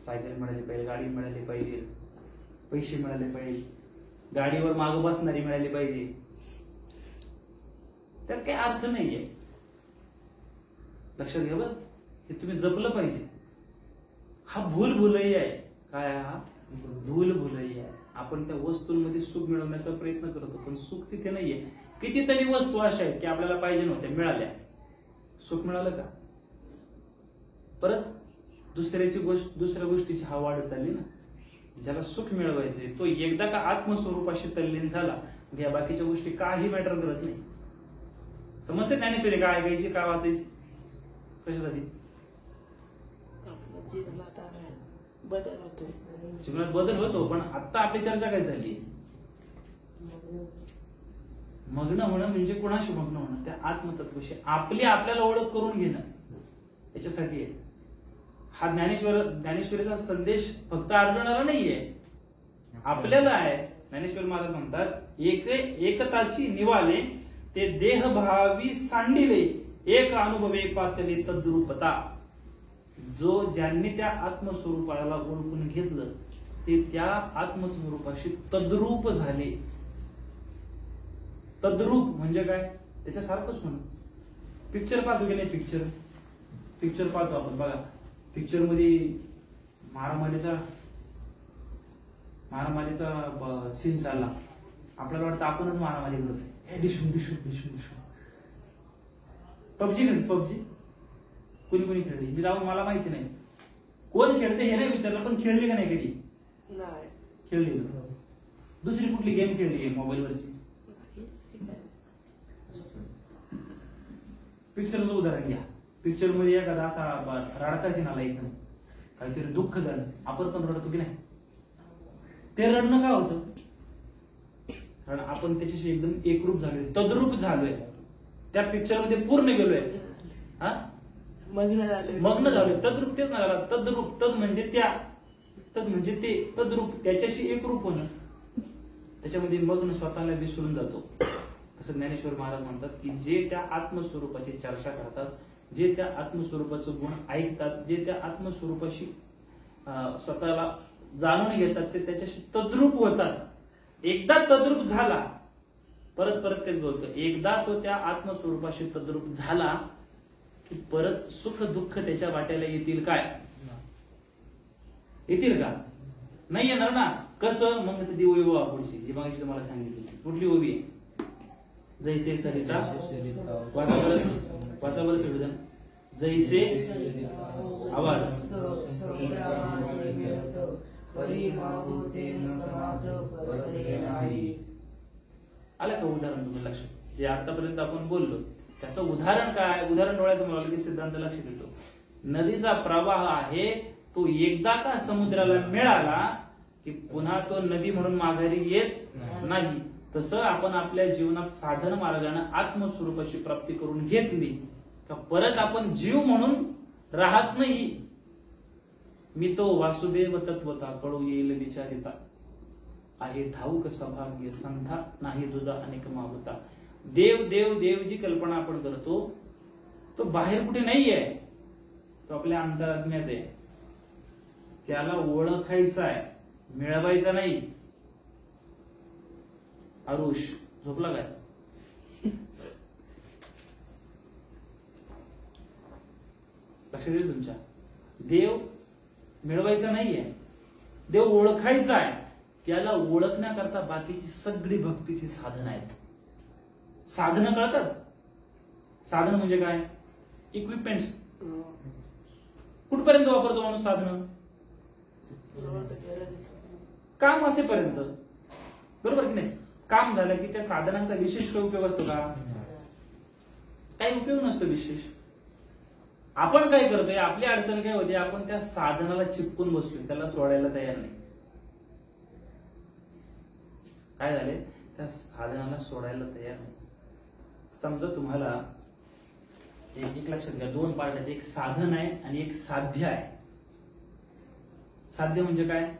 सायकल मिळाली पाहिजे, गाडी मिळाली पाहिजे, पैसे मिळाले पाहिजे, गाडीवर मागं बसणारी मिळाली पाहिजे. त्यात काही अर्थ नाहीये. लक्षात घ्या बरं, हे तुम्ही जपलं पाहिजे. हा भूलभुलई आहे. काय? हा भूल भुलैया. आपण त्या वस्तूंमध्ये सुख मिळवण्याचा प्रयत्न करतो, पण सुख तिथे नाहीये. कितीतरी वस्तू अशा आहेत की आपल्याला पाहिजे नव्हत्या, मिळाल्या, सुख मिळालं का? परत दुसऱ्या गोष्टीची हवा वाढत चालली ना. ज्याला सुख मिळवायचंय तो एकदा का आत्मस्वरूपाशी तल्लीन झाला, या बाकीच्या गोष्टी काही मॅटर करत नाही. समजते ज्ञानेश्वरी काय ऐकायची, काय वाचायची, कशासाठी? आपल्या जीवनात बदल होतोय. जीवनात बदल होतो, पण आता आपली चर्चा काय झाली? मग्न होणं म्हणजे कोणाशी मग्न होणं? त्या आत्मतत्वाशी आपल्याला ओळख करून घेणं, याच्यासाठी आहे. हा ज्ञानेश्वरीचा संदेश फक्त अर्जुनाला नाहीये, आपल्याला आहे. ज्ञानेश्वर महाराज म्हणतात, एकताची निवाले ते देहभावी सांडिले, एक अनुभवे पातले तद्रूपता. ज्यांनी त्या आत्मस्वरूपाला ओळखून घेतलं ते त्या आत्मस्वरूपाशी तद्रूप झाले. तद्रूप म्हणजे काय? त्याच्यासारखंच होणं. पिक्चर पाहतो की नाही? पिक्चर पाहतो आपण. बघा, पिक्चर मध्ये मारामारीचा सीन चालला, आपल्याला वाटतं आपणच मारामारी करतोय. डिशून डिशून डिशून डिशून. पबजी कोणी खेळली? मी जाऊन, मला माहिती नाही कोण खेळते हे नाही विचारलं, पण खेळली का नाही कधी? नाही खेळली. दुसरी कुठली गेम खेळली मोबाईलवरची? पिक्चरचं उदाहरण घ्या. पिक्चर मध्ये एखादा असा रडका सीन आला, एकदम काहीतरी दुःख झालं, आपण पण रडतो की नाही? ते रडणं काय होतं? कारण आपण त्याच्याशी एकदम एकरूप झालोय, तद्रूप झालोय, त्या पिक्चर मध्ये पूर्ण गेलोय. हा, मग्न झालोय. तद्रूप तेच ना, तद्रूप. तद म्हणजे ते, तद्रूप त्याच्याशी एकरूप होणं. त्याच्यामध्ये मग्न स्वतःला विसरून जातो. असं ज्ञानेश्वर महाराज म्हणतात की जे त्या आत्मस्वरूपाची चर्चा करतात, जे त्या आत्मस्वरूपाचं गुण ऐकतात, जे त्या आत्मस्वरूपाशी स्वतःला जाणून घेतात, ते त्याच्याशी तद्रूप होतात. एकदा तद्रूप झाला, परत तेच बोलतो, एकदा तो त्या आत्मस्वरूपाशी तद्रूप झाला की परत सुख दुःख त्याच्या वाट्याला येतील काय? येतील का? नाही येणार ना. कसं? मग ती ओवी बाबा पुढची जी मागाशी तुम्हाला सांगितली. कुठली ओवी आहे? जैसे सरिता, वाचा बरं सगळं. जैसे आवाज, आलं का उदाहरण तुम्ही लक्षात? जे आतापर्यंत आपण बोललो त्याचं उदाहरण काय? उदाहरण डोळ्याचं मला सिद्धांत लक्षात येतो. नदीचा प्रवाह आहे, तो एकदा का समुद्राला मिळाला की पुन्हा तो नदी म्हणून माघारी येत नाही. तसं आपण आपल्या जीवनात साधन मार्गाने आत्मस्वरूपाची प्राप्ती करून घेतली का परत आपण जीव म्हणून राहत नाही. मी तो वासुदेव तत्वता कळू येईल विचारिता, आहे ठाऊक सभाग्य संथा नाही तुझा अनेक मागुता. देव देव देव जी कल्पना आपण करतो तो बाहेर कुठे नाहीये, तो आपल्या अंतरात्म्यात आहे. त्याला ओळखायचा आहे, मिळवायचा नाही. आरुष झोपला काय? लक्षात येईल तुमच्या? देव मिळवायचा नाहीये, देव ओळखायचा आहे. त्याला ओळखण्याकरता बाकीची सगळी भक्तीची साधनं आहेत. साधनं कळतात? साधन म्हणजे काय? इक्विपमेंट्स. कुठपर्यंत वापरतो माणूस साधनं? काम असेपर्यंत, बरोबर की नाही? काम झालं की त्या साधनांचा विशेष काही उपयोग असतो का? काही उपयोग नसतो विशेष. आपण काय करतोय? आपली अडचण काय होते? आपण त्या साधनाला चिपकून बसलोय, त्याला सोडायला तयार नाही. काय झाले? त्या साधनाला सोडायला तयार नाही. समजा तुम्हाला एक लक्षात घ्या, दोन पार्ट आहेत. एक साधन आहे आणि एक साध्य आहे. साध्य म्हणजे काय?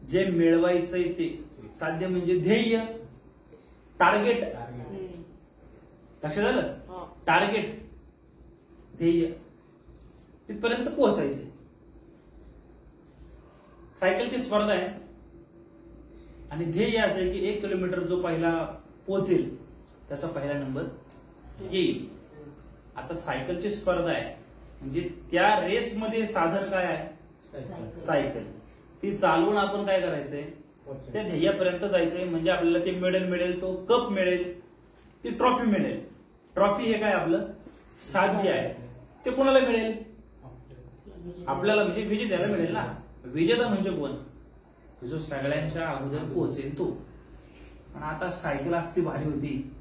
जे मिळवायचंय ते. साध्य म्हणजे ध्येय, टार्गेट. लक्षात आलं? टार्गेट, ध्येय, तिथपर्यंत पोहोचायचंय. सायकलची स्पर्धा आहे आणि ध्येय असं आहे की 1 किलोमीटर जो पहिला पोहोचेल त्याचा पहिला नंबर येईल. आता सायकलची स्पर्धा आहे म्हणजे त्या रेस मध्ये साधन काय आहे? सायकल. ती चालवून आपण काय करायचंय, त्या ध्येयापर्यंत जायचंय. म्हणजे आपल्याला ते मेडल मिळेल, तो कप मिळेल, ती ट्रॉफी मिळेल. ट्रॉफी हे काय आपलं साध्य आहे, ते कोणाला मिळेल, आपल्याला, म्हणजे विजेत्याला मिळेल ना. विजेता म्हणजे कोण, जो सगळ्यांच्या अगोदर पोहोचेल तो. पण आता सायकल असती भारी होती,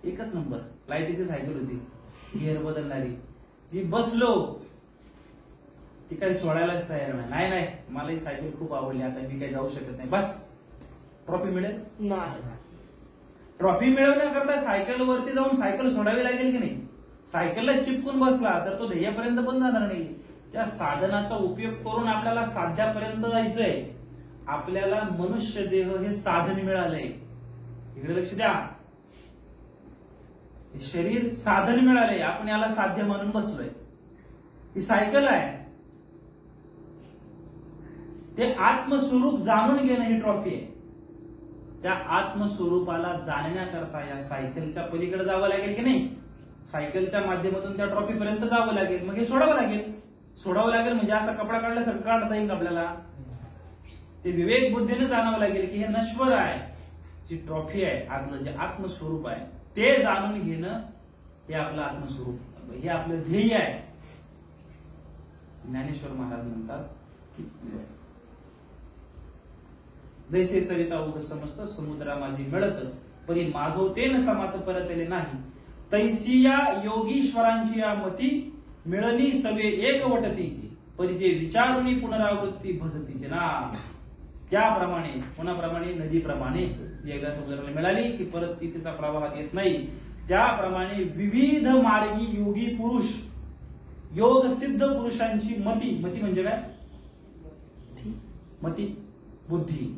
एकच नंबर लाईटीची सायकल होती, गिअर बदलणारी, जी बसलो ती काही सोडायलाच तयार नाही. नाही मला ही सायकल खूप आवडली, आता मी काही जाऊ शकत नाही, बस ट्रॉफी मिळेल नाही. ट्रॉफी मिळवण्याकरता सायकल वरती जाऊन सायकल सोडावी लागेल की नाही. सायकलला चिपकून बसला तर तो ध्येयापर्यंत पण जाणार नाही. त्या साधनाचा उपयोग करून आपल्याला साध्यापर्यंत जायचंय. आपल्याला मनुष्य देह हे साधन मिळालंय, इकडे लक्ष द्या. शरीर साधन मिळालंय, आपण याला साध्य म्हणून बसलोय. ही सायकल आहे, ते आत्मस्वरूप जाणून घेणं ही ट्रॉफी आहे. त्या आत्मस्वरूपाला जाणण्याकरता या सायकलच्या पलीकडे जावं लागेल की नाही. सायकलच्या माध्यमातून त्या ट्रॉफी पर्यंत जावं लागेल. मग हे सोडावं लागेल म्हणजे असा कपडा काढल्यासारखं काढता येईल आपल्याला. ते विवेक बुद्धीने जाणावं लागेल की हे नश्वर आहे. जी ट्रॉफी आहे, आतलं जे आत्मस्वरूप आहे ते जाणून घेणं हे आपलं आत्मस्वरूप, हे आपलं ध्येय आहे. ज्ञानेश्वर महाराज म्हणतात की जैसे सरिता उग समस्त समुद्रा माझी मिळत, परी मागवते न समात परतले नाही. तैसिया योगीश्वरांची या मती मिळणी सवे एक वटती, परी जे विचारुनी पुनरावृत्ती भजतीचे ना. त्याप्रमाणे कोणाप्रमाणे, नदीप्रमाणे जी एकदा समुद्राला मिळाली की परत तिचा प्रवाहात येत नाही, त्याप्रमाणे विविध मार्गी योगी पुरुष, योग सिद्ध पुरुषांची मती म्हणजे काय, मती बुद्धी,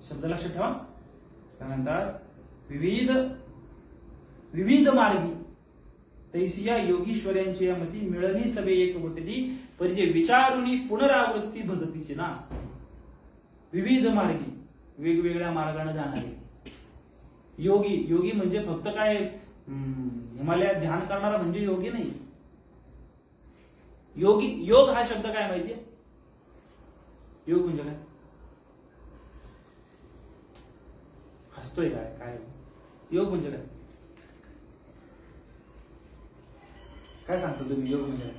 शब्द लक्षात ठेवा. त्यानंतर विविध मार्गी तैसिया योगीश्वरांची या मती मिळणी सवे एक वटती, परी जे विचारुनी पुनरावृत्ती भजतीची ना. विविध मार्गी, वेगवेगळ्या मार्गाने जाणारे योगी म्हणजे फक्त काय हिमालयात ध्यान करणारा म्हणजे योगी नाही. योग हा शब्द काय माहितीये, योग म्हणजे काय, हसतोय काय योग म्हणजे काय सांगतो तुम्ही, योग म्हणजे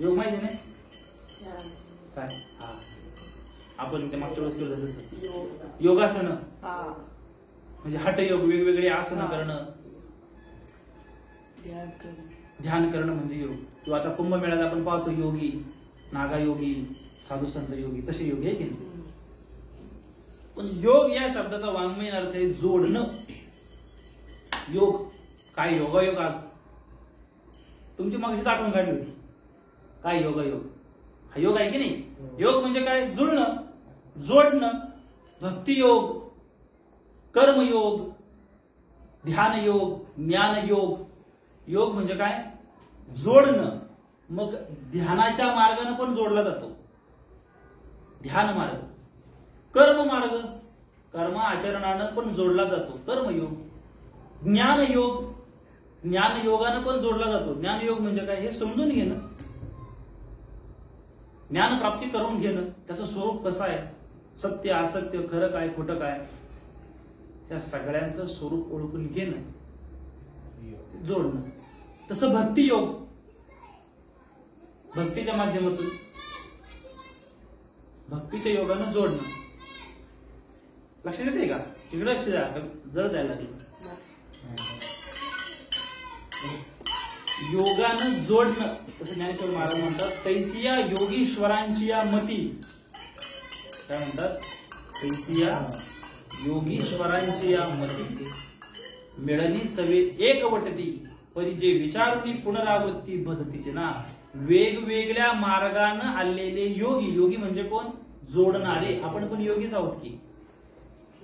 योग माहिती नाही काय. हा, आपण ते मागच्या वेळेस केलं तसं योगासन म्हणजे हठयोग, वेगवेगळे आसन करणं, ध्यान करणं म्हणजे योग. किंवा आता कुंभमेळ्यात आपण पाहतो योगी, नागा योगी, साधू संत योगी, तसे योगी आहे की नाही. पण योग या शब्दाचा वाङ्मयीन अर्थ आहे जोडणं. योग काय, योगायोग. आज तुमची मागशीच आठवण काढली होती काय, योगायोग हा योग आहे की नाही. योग म्हणजे काय, जुळणं, जोडणं. भक्तियोग, कर्मयोग, ध्यानयोग, ज्ञानयोग. योग म्हणजे काय, जोडणं. मग ध्यानाच्या मार्गाने पण जोडला जातो ध्यान मार्ग. कर्म मार्ग, कर्म आचरणानं पण जोडला जातो कर्मयोग. ज्ञानयोग, ज्ञानयोगानं पण जोडला जातो. ज्ञानयोग म्हणजे काय, हे समजून घेणं, ज्ञान प्राप्ती करून घेणं, त्याचं स्वरूप कसं आहे, सत्य असत्य, खरं काय खोटं काय, त्या सगळ्यांचं स्वरूप ओळखून घेणं, जोडणं. तसं भक्तियोग, भक्तीच्या माध्यमातून भक्तीच्या योगानं जोडणं. लक्षात येते का, इकडे लक्ष द्या, जड जायला लागलं. योगानं जोडणं, तसं ज्ञानेश्वर महाराज म्हणतात तैसिया योगीश्वरांची या मती. काय म्हणतात, तैसिया योगीश्वरांची या मती मिळणी सवे एक वटती, परी जे विचारुनी पुनरावृत्ती भजतीचे ना. वेगवेगळ्या मार्गानं आलेले योगी, योगी म्हणजे कोण, जोडणारे. आपण पण योगीच आहोत की,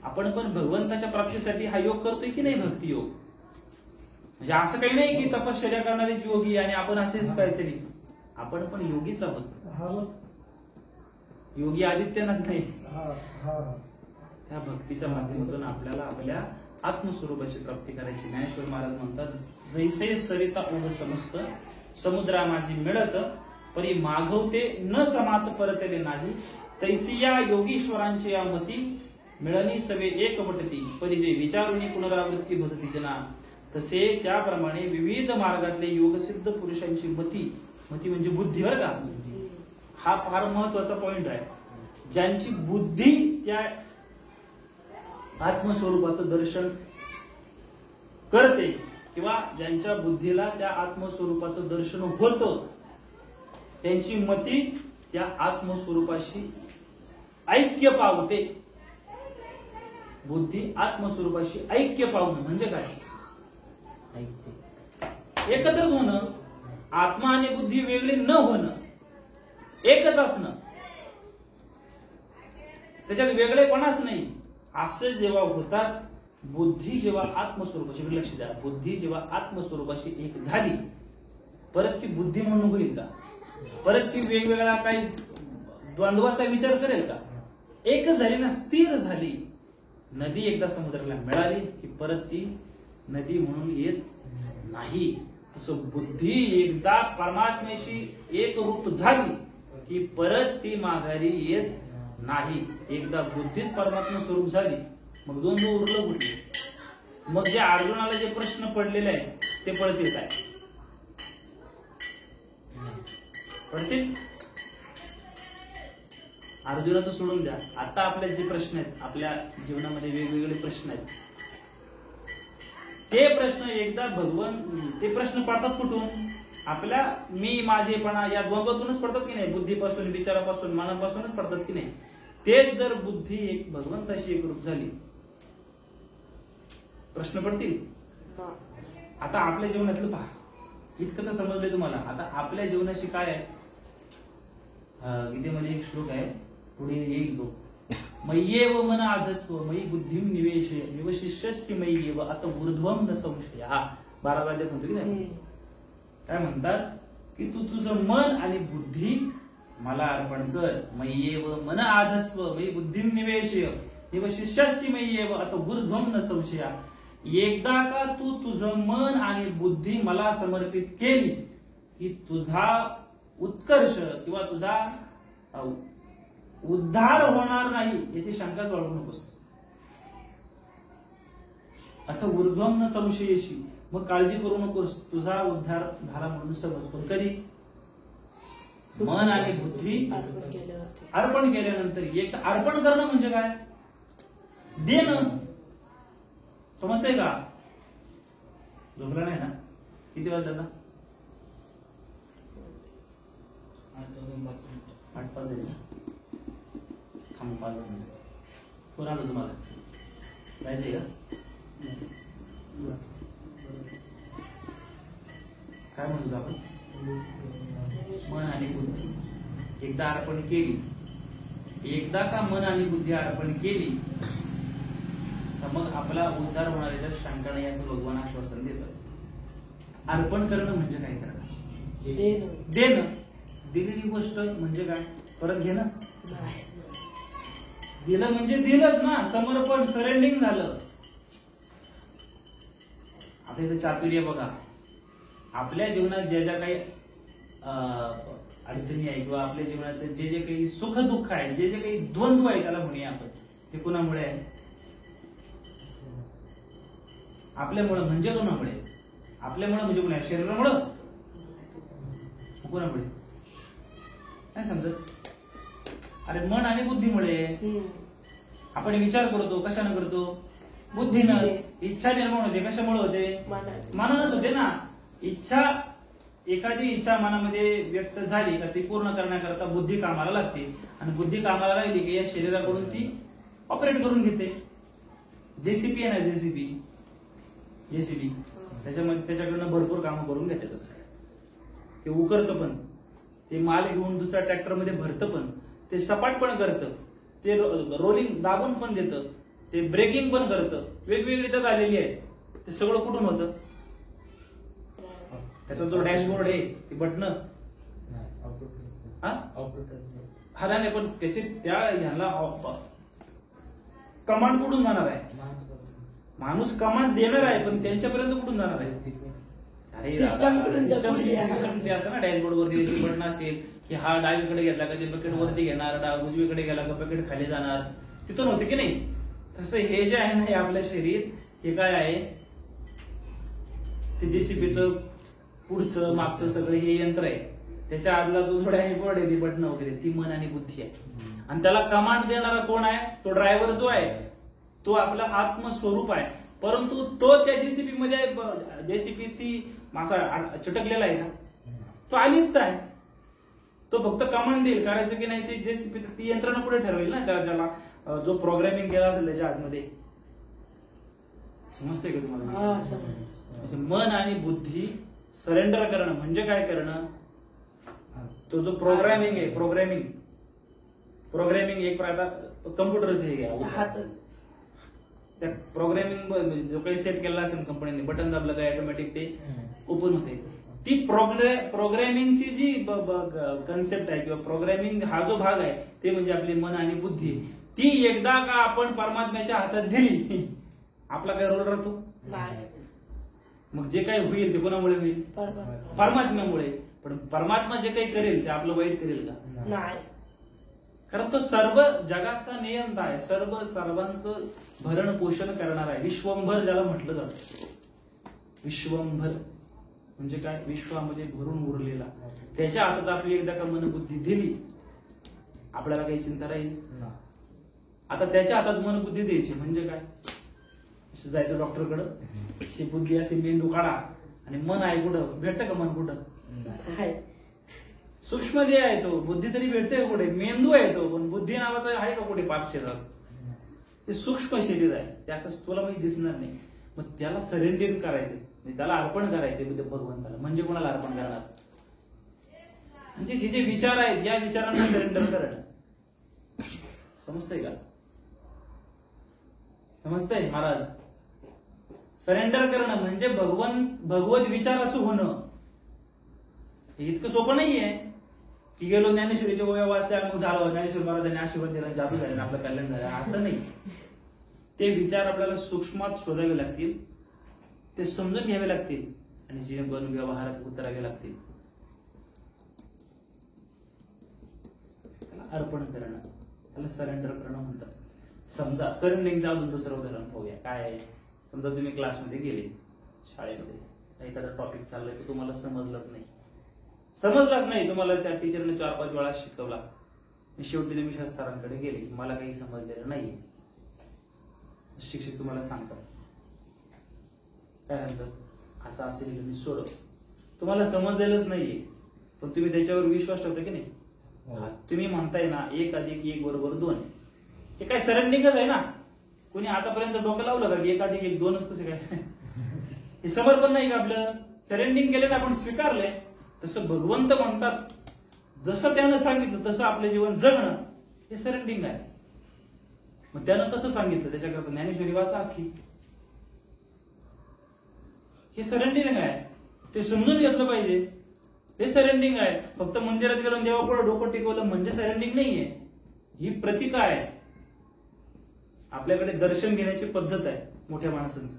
आपण पण भगवंताच्या प्राप्तीसाठी हा योग करतोय की नाही, भक्ती योग. म्हणजे असं काही नाही की तपश्चर्या करणारे योगी आणि आपण असेच काहीतरी, आपण पण योगीच आहोत. योगी आदित्यनाथ नाही. त्या भक्तीच्या माध्यमातून आपल्याला आपल्या आत्मस्वरूपाची प्राप्ती करायची. ज्ञानेश्वर महाराज म्हणतात जैसे सरिता उग समस्त समुद्रा माझी मिळत परी मागवते न समात परतले नाही तैसिया योगीश्वरांचे या मती मिळणी सवे एकवटती परी जे विचारुनी पुनरावृत्ती भजती जना तसे त्याप्रमाणे विविध मार्गातले योगसिद्ध पुरुषांची मती म्हणजे बुद्धी बरं का, हा फार महत्वाचा पॉइंट आहे. ज्यांची बुद्धी त्या आत्मस्वरूपाचं दर्शन करते किंवा ज्यांच्या बुद्धीला त्या आत्मस्वरूपाचं दर्शन होतं त्यांची मती त्या आत्मस्वरूपाशी ऐक्य पावते. बुद्धी आत्मस्वरूपाशी ऐक्य पावणं म्हणजे काय, एकत्रच होणं. आत्मा आणि बुद्धी वेगळे न होणं, एकच असणं, त्याच्यात वेगळेपणाच नाही. असे जेव्हा होतात, बुद्धी जेव्हा आत्मस्वरूपाशी, लक्ष द्या, बुद्धी जेव्हा आत्मस्वरूपाशी एक झाली परत ती बुद्धी म्हणून होईल का, परत ती वेगवेगळा काही द्वंद्वाचा विचार करेल का, एकच झाली ना, स्थिर झाली. नदी एकदा समुद्राला मिळाली की परत ती नदी म्हणून येत नाही. तसं बुद्धी एकदा परमात्म्याशी एक रूप झाली की परत ती माघारी येत नाही. एकदा बुद्धीच परमात्मा स्वरूप झाली मग दोन उरलं कुठे. मग जे अर्जुनाला जे प्रश्न पडलेले आहेत ते पडतील काय, पडतील? अर्जुनाचं सोडून द्या, आता आपले जे प्रश्न आहेत, आपल्या जीवनामध्ये वेगवेगळे प्रश्न आहेत, ते प्रश्न एकदा ते प्रश्न पडतात कुठून? आपल्या मी माझेपणा या द्वंद्वातूनच पडतात की नाही, बुद्धीपासून, विचारापासून, मनापासूनच पडतात की नाही. तेच जर बुद्धी एक भगवंताशी एकरूप झाली प्रश्न पडतील. आता आपल्या जीवनातलं पहा, इतकं तर समजलंय तुम्हाला. आता आपल्या जीवनाशी काय आहे, गीतेमध्ये एक श्लोक आहे, पुढे येईल तो, मय्येव मन आधस्व मयी बुद्धिम निवेशय निवशिष्यस्ति मय्येव आता ऊर्ध्वम न संशय. हा 12 अध्यायात म्हणतो की नाही, काय म्हणतात की तू तुझं मन आणि बुद्धी मला अर्पण कर. मय्येव मन आधस्व मयी बुद्धिम निवेशय निवशिष्यस्ति मय्येव आता ऊर्ध्वम न संशय. एकदा का तू तुझं मन आणि बुद्धी मला समर्पित केली की तुझा उत्कर्ष किंवा तुझा उद्धार होणार नाही याची शंकाच बाळगू नकोस. आता ऊर्ध्वम न संशयेशी, मग काळजी करू नकोस, तुझा उद्धार झाला म्हणून समज. पण कधी? मन आणि बुद्धी अर्पण केल्यानंतर. एक अर्पण करणं म्हणजे काय, देणं. समजतंय का? झोपला नाही ना? किती वाजता? 8:05 झाले. थांब 5 मिनिट. कोण आलं तुम्हाला? जायचंय का? काय म्हणतो आपण? मन आणि बुद्धी एकदा अर्पण केली, एकदा का मन आणि बुद्धी अर्पण केली तर मग आपला उद्धार होणार आहे, तर शंका नाही असं भगवान आश्वासन देतात. अर्पण करणं म्हणजे काय करणं? देणं. दिलेली गोष्ट म्हणजे काय, परत घेणं? दिलं म्हणजे दिलंच ना, समर्पण, सरेंडिंग झालं. आता इथे चातुर्य बघा, आपल्या जीवनात ज्या ज्या काही अडचणी आहे किंवा आपल्या जीवनात जे जे काही सुख दुःख आहे, जे जे काही द्वंद्व आहे त्याला म्हणूया आपण, ते कुणामुळे आहे? आपल्यामुळे म्हणजे कोणामुळे? आपल्यामुळे म्हणजे कोणा? शरीरामुळं? कोणामुळे? नाही समजत. अरे मन आणि बुद्धीमुळे. आपण विचार करतो, कशाने करतो? बुद्धीनं. इच्छा निर्माण होते, कशामुळे होते? मनानच होते ना. इच्छा, एखादी इच्छा मनामध्ये व्यक्त झाली का ती पूर्ण करण्याकरता बुद्धी कामाला लागते, आणि बुद्धी कामाला लागली की या शरीराकडून ती ऑपरेट करून घेते. जेसीबी आहे ना, जेसीबी त्याच्यामध्ये त्याच्याकडनं भरपूर कामं करून घेतात. ते उकरतं पण, ते माल घेऊन दुसऱ्या ट्रॅक्टर मध्ये भरतं पण, ते सपाट पण करतं, ते रोलिंग दाबून पण देतं, ते ब्रेकिंग पण करतं. वेगवेगळी त्यात आलेली आहे. ते सगळं कुठून होतं? त्याचा जो डॅशबोर्ड आहे, ती बटन, हा नाही, पण त्याचे त्या ह्याला कमांड कुठून जाणार आहे? माणूस कमांड देणार आहे, पण त्यांच्यापर्यंत कुठून जाणार आहे? System कडून सिस्टम दखल घ्या. असं ना डॅशबोर्ड वरती बटन असेल की हा डावीकडे घेतला का ते बकेट वरती घेणार, उजवीकडे गेला का बकेट खाली जाणार, तिथून होते की नाही. तसं हे जे आहे ना हे आपलं शरीर हे काय आहे, ते जेसीबीचं पुढचं मागचं सगळं हे यंत्र आहे. त्याच्या आतला तो थोडा हे बोर्ड आहे, ती बटन वगैरे, ती मन आणि बुद्धी आहे. आणि त्याला कमांड देणारा कोण आहे, तो ड्रायव्हर जो आहे तो आपला आत्मस्वरूप आहे. परंतु तो त्या जेसीबी मध्ये जेसीबीसी मासा चिटकलेला आहे का, तो अलिप्त आहे. तो फक्त कमांड देईल करायचं की नाही ते जेसीबी ती यंत्रणा पुढे ठरवेल ना, त्याला जो प्रोग्रामिंग केला असेल त्याच्या आतमध्ये. समजतंय का तुम्हाला? हा, समजलं. म्हणजे मन आणि बुद्धी सरेंडर करणं म्हणजे काय करणं, तो जो प्रोग्रामिंग आहे, प्रोग्रामिंग एक प्रकारचा कम्प्युटरच हे घ्या. हात त्या प्रोग्रामिंग जो काही सेट केला असेल कंपनीने, बटन दाबलं काय ऑटोमॅटिक ते ओपन होते. ती प्रोग्रामिंगची जी कन्सेप्ट आहे किंवा प्रोग्रामिंग हा जो भाग आहे ते म्हणजे आपली मन आणि बुद्धी. ती एकदा का आपण परमात्म्याच्या हातात दिली, आपला काय रोल राहतो नाही. मग जे काही होईल ते कोणामुळे होईल, परमात्म्यामुळे. पण परमात्मा जे काही करेल ते आपलं वाईट करेल का, नाही. कारण तो सर्व जगाचा नियंता आहे, सर्वांचं भरण पोषण करणार आहे. विश्वंभर ज्याला म्हटलं जातं, विश्वंभर म्हणजे काय, विश्वामध्ये भरून उरलेला. त्याच्या हातात आपली एकदा का मनबुद्धी दिली, आपल्याला काही चिंता राहील. आता त्याच्या हातात मनबुद्धी द्यायची म्हणजे काय, जायचं डॉक्टरकडं, ही बुद्धी असे मेंदू काढा आणि मन आहे कुठं, भेटतं का मन कुठं, नाही. सूक्ष्म देह आहे तो, बुद्धी तरी भेटते का कुठे, मेंदू आहे तो, पण बुद्धी नावाचा आहे का कुठे पाप शरीरात, ते सूक्ष्म शरीर आहे, ते असं तुला काही दिसणार नाही. मग त्याला सरेंडर करायचे, म्हणजे त्याला अर्पण करायचे भगवंताला. म्हणजे कोणाला अर्पण करणार, म्हणजे हे जे विचार आहेत या विचारांना सरेंडर करणं. समजतंय का, समजतंय महाराज? सरेंडर करणं म्हणजे भगवत विचाराचं होणं. हे इतकं सोपं नाहीये की गेलो ज्ञानेश्वरीच्या गोव्या वाचल्या मग झालं, ज्ञानेश्वर महाराजांनी आशीर्वाद दिला, जादू झाला, आपलं कल्याण झालं, असं नाही. ते विचार आपल्याला सूक्ष्मात शोधावे लागतील, ते समजून घ्यावे लागतील आणि जीवन व्यवहारात उतरावे लागतील. त्याला अर्पण करणं, त्याला सरेंडर करणं म्हणतात. समजा सरेंडरिंगचं अजून दुसरं उदाहरण पाहूया. काय आहे, समजा तुम्ही क्लासमध्ये गेले, शाळेमध्ये एखादा टॉपिक चाललाय तो तुम्हाला समजलाच नाही, तुम्हाला त्या टीचरने 4-5 वेळा शिकवला, शेवटी तुम्ही सरांकडे गेले, मला काही समजलेलं नाही. शिक्षक तुम्हाला सांगतात, काय सांगतात, असं असेल मी सोडव, तुम्हाला समजलेलंच नाहीये, पण तुम्ही त्याच्यावर विश्वास ठेवता की नाही. तुम्ही म्हणताय ना 1 + 1 = 2, हे काय सरेंडिंगच आहे ना. कोणी आतापर्यंत डोकं लावलं का की 1 + 1 2च कसे काय, हे समर्पण नाही का आपलं, सरेंडिंग केलं आपण स्वीकारलंय. तसं भगवंत म्हणतात, जसं त्यानं सांगितलं तसं आपलं जीवन जगणं हे सरेंडिंग आहे. मग त्यानं कसं सांगितलं त्याच्याकरता ज्ञानेश्वरी वाचा अख्खी, हे सरेंडिंग आहे. ते समजून घेतलं पाहिजे, हे सरेंडिंग आहे. फक्त मंदिरात गेलो देवापुढे डोकं टिकवलं म्हणजे सरेंडिंग नाहीये, ही प्रतिका आहे. आपल्याकडे दर्शन घेण्याची पद्धत आहे मोठ्या माणसांचं,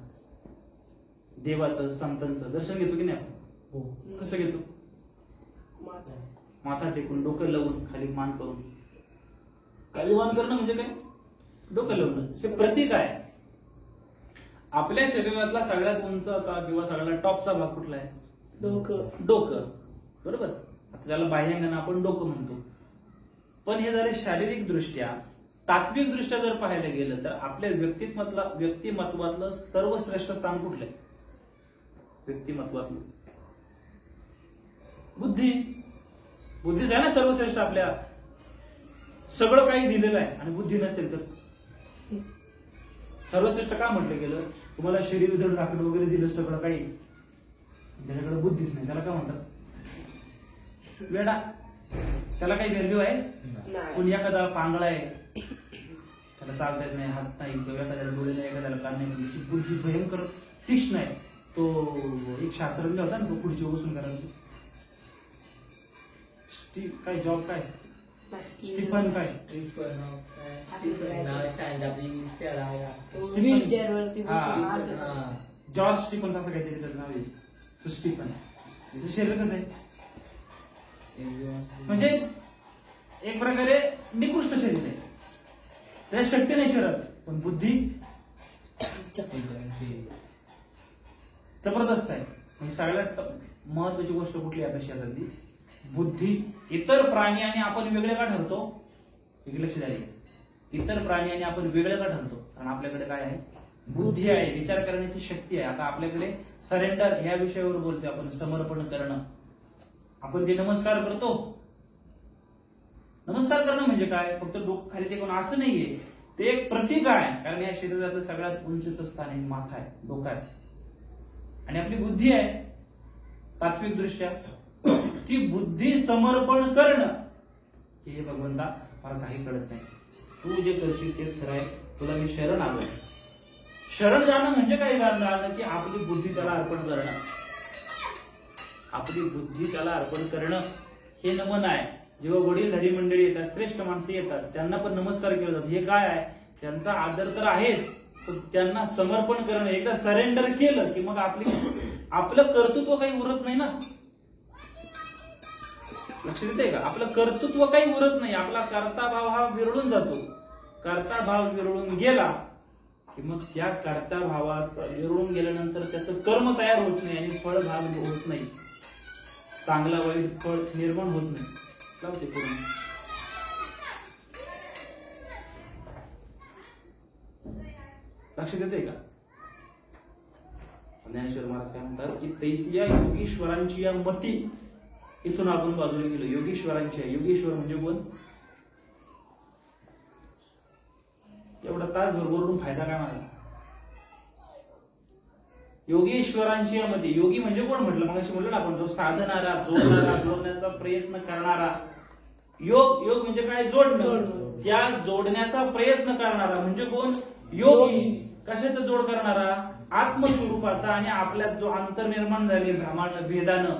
देवाचं संतांचं दर्शन घेतो की नाही आपण, कसं घेतो, माथा टेकून, डोकं लावून, खाली मान करून. खाली मान करणं म्हणजे काय, डोकं लावणं, हे प्रतीक आहे. आपल्या शरीरातला सगळ्यात उंचचा किंवा सगळ्यात टॉपचा भाग कुठला आहे, डोकं, बरोबर. आता त्याला बाह्यांगानं आपण डोकं म्हणतो. पण हे झाले शारीरिक दृष्ट्या. तात्विक दृष्ट्या जर पाहायला गेलं तर आपल्या व्यक्तिमत्वातलं सर्वश्रेष्ठ स्थान कुठलं आहे, व्यक्तिमत्वातलं बुद्धीच आहे ना सर्वश्रेष्ठ. आपल्या सगळं काही दिलेलं आहे आणि बुद्धी नसेल तर सर्वश्रेष्ठ का म्हटलं गेलं, तुम्हाला शरीर धड राखड वगैरे दिलं सगळं काही, त्याच्याकडे बुद्धीच नाही, त्याला काय म्हणतात, वेडा. त्याला काही व्हॅल्यू आहे, कोणी एखादा पांगळा आहे, त्याला चालता येत नाही, हात नाही, किंवा एखाद्याला डोळे नाही, एखाद्याला कान नाही, त्याची बुद्धी भयंकर तीक्ष्ण आहे. तो एक शास्त्रज्ञ होता ना, तो पुढची बसून करायला, काय जॉब काय, स्टीफन काय, व्हीलचेअर वरती जॉर्ज स्टीफन असं काहीतरी त्याचं नाव आहे. सृष्टी पण आहे. तुझं शरीर कसं आहे म्हणजे एक प्रकारे निकृष्ट शरीर आहे, त्या शक्ती नाही शरीरात, पण बुद्धी जबरदस्त आहे. म्हणजे सगळ्यात महत्वाची गोष्ट कुठली आहे आपल्या शरीरातली? बुद्धी. इतर प्राणी आणि आपण वेगळे का ठरतो? एक लक्ष द्यायला, इतर प्राणी आणि आपण वेगळे का ठरतो? कारण आपल्याकडे काय आहे? बुद्धी आहे, विचार करण्याची शक्ती आहे. आता आपल्याकडे सरेंडर ह्या विषयावर बोलतोय आपण, समर्पण करणं. आपण ते नमस्कार करतो. नमस्कार करणं म्हणजे काय? फक्त डोकं खाली टेकून असं नाहीये, ते एक प्रतीक आहे. कारण या शरीरातलं सगळ्यात उंचीत स्थान आहे माथा आहे, डोका आहे. आणि आपली बुद्धी आहे तात्विक दृष्ट्या, ती बुद्धी समर्पण करणं की हे भगवंता मला काही कळत नाही, तू जे करशील तेच खरं आहे, तुला मी शरण आलोय. शरण जाणं म्हणजे काय जाणं? की आपली बुद्धी त्याला अर्पण करणं. आपली बुद्धी त्याला अर्पण करणं हे नमन आहे. जेव्हा वडीलधारी मंडळी येतात, श्रेष्ठ माणसं येतात, त्यांना पण नमस्कार केला जातो. हे काय आहे? त्यांचा आदर तर आहेच, पण त्यांना समर्पण करणं. एकदा सरेंडर केलं की मग आपलं कर्तृत्व काही उरत नाही ना. लक्ष देते का? आपलं कर्तृत्व काही उरत नाही. आपला कर्ता भाव हा विरळून जातो. कर्ता भाव विरळून गेला की मग त्या कर्ता भावाचा विरळून गेल्यानंतर त्याचं कर्म तयार होत नाही आणि फळ भाग होत नाही. चांगला वाईट फळ निर्माण होत नाही. लावते पूर्ण लक्ष देते का? ज्ञानेश्वर महाराज काय म्हणतात की तैसिया योगीश्वरांची या मती. इथून आपण बाजूला गेलो. योगीश्वरांची. योगीश्वर म्हणजे कोण? एवढा तास भरभरून फायदा काय मला? योगेश्वरांची यामध्ये योगी म्हणजे कोण म्हटलं? मग अशी म्हटलं ना आपण, जो साधणारा, जोडणारा, जोडण्याचा प्रयत्न करणारा. योग म्हणजे काय? जोडणं. त्या जोडण्याचा प्रयत्न करणारा म्हणजे कोण? योगी. कशाचा जोड करणारा? आत्मस्वरूपाचा. आणि आपल्यात जो अंतर निर्माण झाले भ्रमानं भेदानं,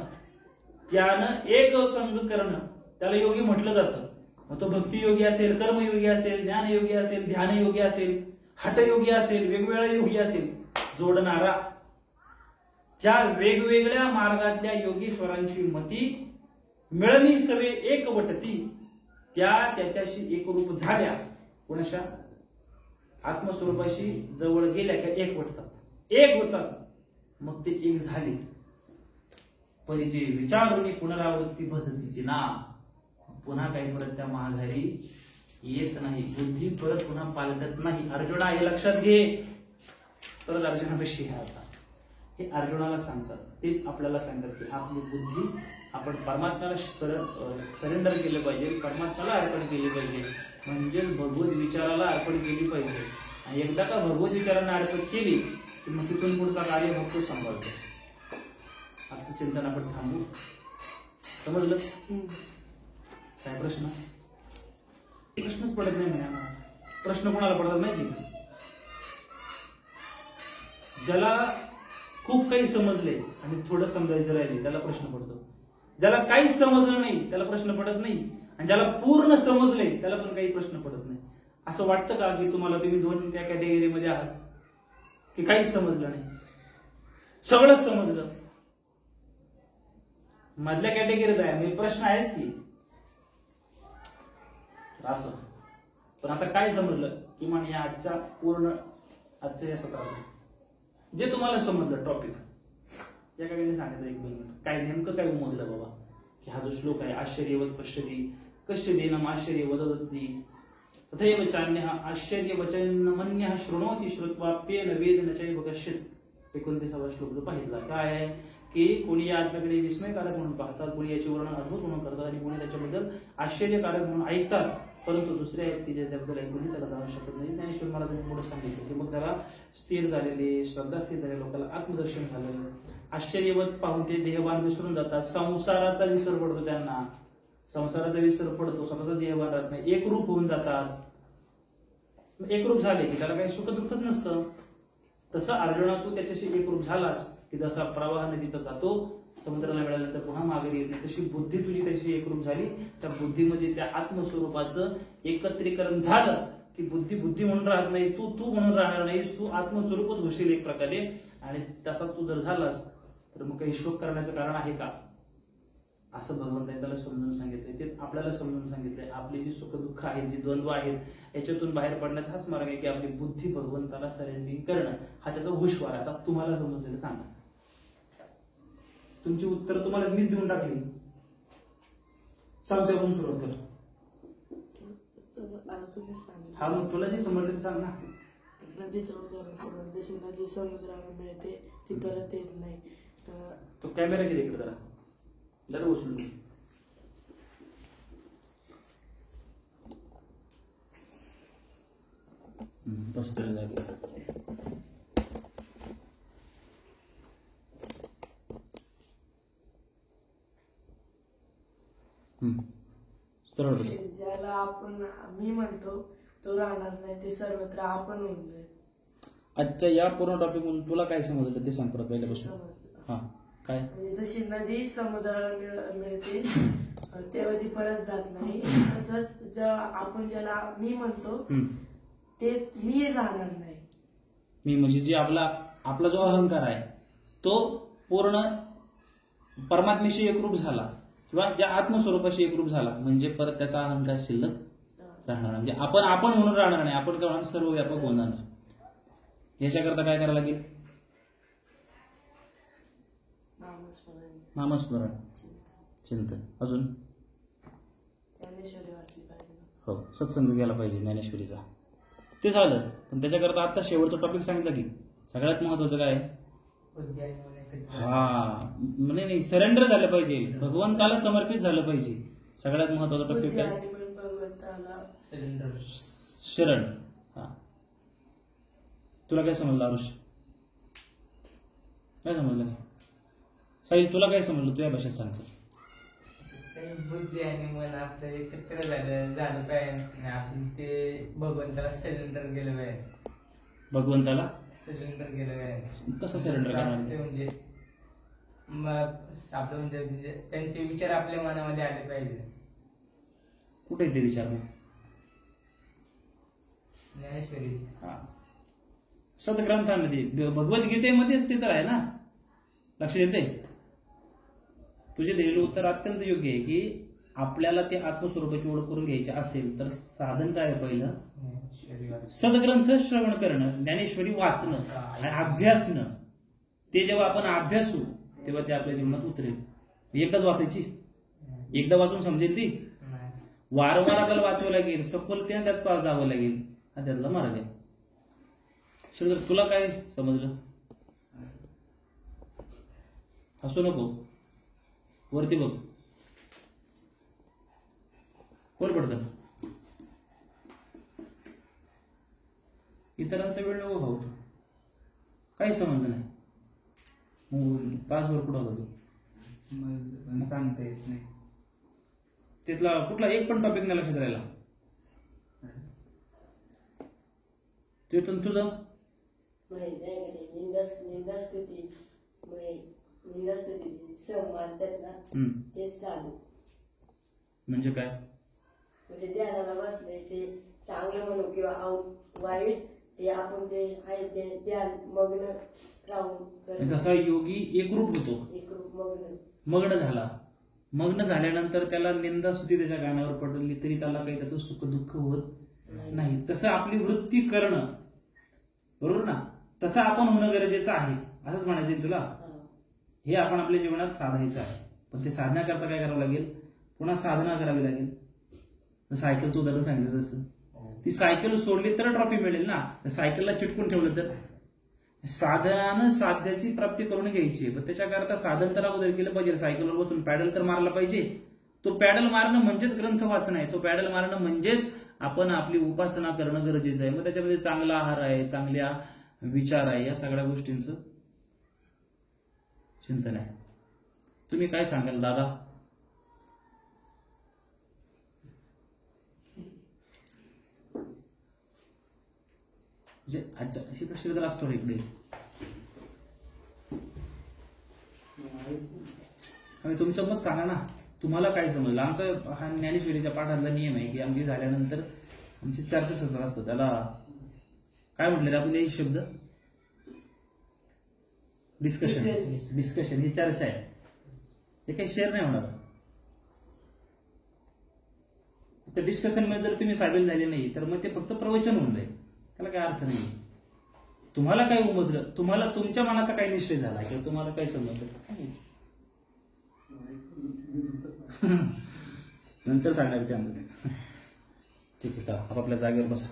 त्यानं एक संग करणं, त्याला योगी म्हटलं जातं. मग तो भक्ती योगी असेल, कर्मयोगी असेल, ज्ञानयोगी असेल, ध्यानयोगी असेल, हठयोगी असेल, वेगवेगळ्या योगी असेल, जोडणारा. त्या वेगवेगळ्या मार्गातल्या योगेश्वरांची मती मिळणी सवे एकवटती. त्याच्याशी एकरूप झाल्या. कोणाच्या? आत्मस्वरूपाशी जवळ गेल्या का एक वटतात, एक होतात. मग ते एक झाले. परिचय विचारुनी पुनरावृत्ती भजतीची ना. पुन्हा काही परत त्या माघारी येत नाही. बुद्धी परत पुन्हा पालटत नाही. अर्जुना हे लक्षात घे. परत अर्जुनापाशी हे आता हे अर्जुनाला सांगतात, तेच आपल्याला सांगतात की आपली बुद्धी आपण परमात्म्याला सरेंडर केलं पाहिजे, परमात्म्याला अर्पण केली पाहिजे, म्हणजे भगवत विचाराला अर्पण केली पाहिजे. आणि एकदा का भगवत विचारांना अर्पण केली की मग तिथून पुढचा कार्य भक्त सांभाळतो. आजचं चिंतन आपण थांबू. समजलं? काय प्रश्न? प्रश्नच पडत नाही म्हणा. प्रश्न कोणाला पडतात माहिती? ज्याला खूप काही समजले आणि थोडं समजायचं राहिले त्याला प्रश्न पडतो. ज्याला काहीच समजलं नाही त्याला प्रश्न पडत नाही. आणि ज्याला पूर्ण समजले त्याला पण काही प्रश्न पडत नाही. असं वाटतं का की तुम्ही दोन त्या कॅटेगरीमध्ये आहात की काहीच समजलं नाही, सगळंच समजलं? मधल्या कॅटेगरीत आहे. म्हणजे प्रश्न आहेच की असं. पण आता काय समजलं? किमान या आजच्या या सत्रात जे तुम्हाला समजलं टॉपिक, या काही सांगायचं 1-2 मिनिट. काय नेमकं काय उमगलं बाबा? की हा जो श्लोक आहे, आश्चर्यवत पश्यति कश्य देनम आश्चर्य वदती तथैव चान्यः आश्चर्य वचनमन्यः शृणोति श्रुत्वाप्येन वेद न चैव कश्चित्. 29वा श्लोक जो पाहिला काय आहे की कोणी या आत्म्याकडे विस्मयकारक म्हणून पाहतात, कोणी याचे वर्णन अद्भुत म्हणून करतात आणि कोणी त्याच्याबद्दल आश्चर्यकारक म्हणून ऐकतात, परंतु दुसरे आहेत की जे त्याबद्दल ऐकूनही त्याला जाणू शकत नाही. ज्ञानेश्वर महाराजांनी पुढे सांगितलं की मग त्याला स्थिर झालेले, श्रद्धा स्थिर झालेल्या लोकांना आत्मदर्शन झालं. आश्चर्यवत पाहून ते देहभान विसरून जातात. संसाराचा विसर पडतो त्यांना. संसाराचा विसर पडतो, स्वतःचा देहभान राहत नाही. एकरूप होऊन जातात. एकरूप झाले की त्याला काही सुख दुःखच नसतं. तसं अर्जुना तू त्याच्याशी एकरूप झालास की जसा प्रवाह नदीचा जातो समुद्राला मिळाल्यानंतर पुन्हा माघारी येत नाही, तशी बुद्धी तुझी त्याची एकरूप झाली. त्या बुद्धीमध्ये त्या आत्मस्वरूपाचं एकत्रीकरण झालं की बुद्धी बुद्धी म्हणून राहत नाही, तू तू म्हणून राहणार नाहीस, तू आत्मस्वरूपच होशील एक प्रकारे. आणि तसा तू जर झालास तर मग काही शोक करण्याचं कारण आहे का, असं भगवंताने त्याला समजून सांगितलंय. तेच आपल्याला समजून सांगितलंय. आपली जी सुख दुःख आहेत, जी द्वंद्व आहेत, याच्यातून बाहेर पडण्याचा हाच मार्ग आहे की आपली बुद्धी भगवंताला सरेंडिंग करणं, हा त्याचा हुशार आहे. आता तुम्हाला समजलेलं सांगा. तुमची उत्तर तुम्हाला मीच देऊन टाकली. सांगतो आपण सुरुवात करू. आता तुम्हीच सांगा. हा मग तुला जे समजलं ते सांग ना. नदीचं उदाहरण समज, जशी नदी समुद्राला मिळते ती परत येत नाही. तो कॅमेरा घे इकडे जरा जरा उचलून. बस तुला जागे. सरळ बस. ज्याला आपण मी म्हणतो तो राहणार नाही, ते सर्वत्र आपण होऊन जाईल. आजच्या या पूर्ण टॉपिक मधून तुला काय समजलं ते सांग परत पहिल्यापासून. समजलं. हा काय. म्हणजे जशी नदी समुद्राला मिळते तेव्हा ती परत जात नाही, तसंच आपण ज्याला मी म्हणतो ते मी राहणार नाही. मी म्हणजे जे आपला जो अहंकार आहे तो पूर्ण परमात्म्याशी एकरूप झाला किंवा ज्या आत्मस्वरूपाशी एकरूप झाला म्हणजे परत त्याचा अहंकार शिल्लक राहणार. म्हणजे आपण म्हणून राहणार नाही, आपण काय होणार, सर्व व्यापक होणार. याच्याकरता काय करायला लागेल, नामस्मरण, चिंतन, अजून ज्ञानेश्वरी वाचली पाहिजे. हो, सत्संग घ्यायला पाहिजे ज्ञानेश्वरीचा. ते झालं, पण त्याच्याकरता आता शेवटचा टॉपिक सांगितलं की सगळ्यात महत्वाचं काय. हा नाही, सरेंडर झालं पाहिजे, भगवंताला समर्पित झालं पाहिजे. सगळ्यात महत्वाचा टॉपिक काय, भगवंताला शरण. हा, तुला काय समजलं आरुष, काय समजलं काय. साहिल तुला काय समजलं, तुझ्या भाषेत सांगतो. बुद्धी आणि मन आपलं एकत्र झालं पाहिजे. आपण ते भगवंताला सिलेंडर केलं पाहिजे. भगवंताला सिलेंडर केलं पाहिजे. कसं सिलेंडर करणार, ते म्हणजे आपलं म्हणजे त्यांचे विचार आपल्या मनामध्ये आले पाहिजे. कुठे ते विचार मग. ज्ञानेश्वरी. हा, सदग्रंथामध्ये भगवद्गीतेमध्येच ते तर आहे ना, लक्ष देते. तुझे दिलेलं उत्तर अत्यंत योग्य आहे की आपल्याला ते आत्मस्वरूपाची ओळख करून घ्यायची असेल तर साधन काय आहे, पहिलं सदग्रंथ श्रवण करणं, ज्ञानेश्वरी वाचणं आणि अभ्यासणं. ते जेव्हा आपण अभ्यासू तेव्हा ते आपल्या जीवनात उतरेल. एकदाच वाचायची, एकदा वाचून समजेल ती, वारंवार आपल्याला वाचावं लागेल, सखोलतेने त्यात जावं लागेल. हा त्यातला मार्ग आहे. श्रीधर तुला काय समजलं, हसू नको, वरती बघ, वर पडतं. इतरांचा वेळ नको भाऊ, काही समजलं नाही. तासभर कुठं होता तू, सांगता येत नाही. तिथला कुठला एक पण टॉपिक नाही लक्षात राहिला. तिथून तुझं तेच चालू म्हणजे काय, म्हणजे ध्यानाला बसले ते चांगलं म्हणू किंवा वाईट, ते आपण ते आहे ते ध्यान मग्न राहून जसा योगी एकरूप होतो, एकरूप मग्न झाला. मग्न झाल्यानंतर त्याला निंदा स्तुती त्याच्या गाण्यावर पडली तरी त्याला काही त्याचं सुख दुःख होत नाही. तसं आपली वृत्ती करणं, बरोबर ना, तसं आपण होणं गरजेचं आहे, असंच म्हणायचं तुला. हे आपण आपल्या जीवनात साधायचं आहे. पण ते साधण्याकरता काय करावं लागेल, पुन्हा साधना करावी लागेल. सायकलचं उदाहरण सांगितलं तसं, ती सायकल सोडली तर ट्रॉफी मिळेल ना. सायकलला चिटकून ठेवलं तर साधनानं साध्याची प्राप्ती करून घ्यायची. पण त्याच्याकरता साधन तर अगोदर केलं पाहिजे. सायकलवर बसून पॅडल तर मारला पाहिजे. तो पॅडल मारणं म्हणजेच ग्रंथ वाचणं आहे. तो पॅडल मारणं म्हणजेच आपण आपली उपासना करणं गरजेचं आहे. मग त्याच्यामध्ये चांगला आहार आहे, चांगल्या विचार आहे, या सगळ्या गोष्टींचं चिंतन आहे. तुम्ही काय सांगाल दादा. अच्छा श्रीधर असतो इकडे. आम्ही तुमचं मत सांगा ना, तुम्हाला काय समजलं. आमचा हा ज्ञानेश्वरीच्या पाठांचा नियम आहे की आमची झाल्यानंतर आमची चर्चासत्र असतं. त्याला काय म्हटलं आपण, शब्द डिस्कशन ही चर्चा आहे, हे काही शेअर नाही होणार. तर डिस्कशन मध्ये जर तुम्ही सामील झाले नाही तर मग ते फक्त प्रवचन होऊन जाईल, त्याला काही अर्थ नाही. तुम्हाला काय उमजलं, तुम्हाला तुमच्या मनाचा काही निश्चय झाला किंवा तुम्हाला काय समजलं नंतर सांगणार त्यामध्ये. ठीक आहे, चला आपापल्या जागेवर बसा.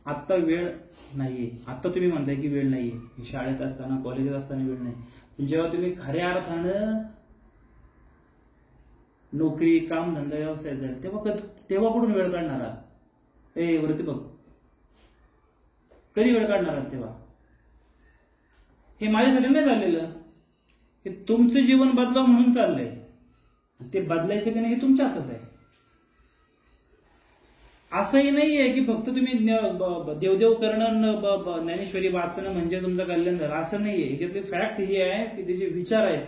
आत्ता वेळ नाहीये. आत्ता तुम्ही म्हणताय की वेळ नाहीये, शाळेत असताना कॉलेजात असताना वेळ नाही. पण जेव्हा तुम्ही खऱ्या अर्थानं नोकरी, काम, धंदा, व्यवसाय जाईल तेव्हा कुठून वेळ काढणार आहात? वरती बघ, कधी वेळ काढणार आहात तेव्हा? हे माझ्यासाठी नाही झालेलं, हे तुमचं जीवन बदलाव म्हणून चाललंय. ते बदलायचं की नाही हे तुमच्या हातात आहे. असंही नाहीये की फक्त तुम्ही देवदेव करणं, ज्ञानेश्वरी वाचणं म्हणजे तुमचं कल्याण झालं, असं नाहीये. ह्याच्यातली फॅक्ट ही आहे की ते जे विचार आहेत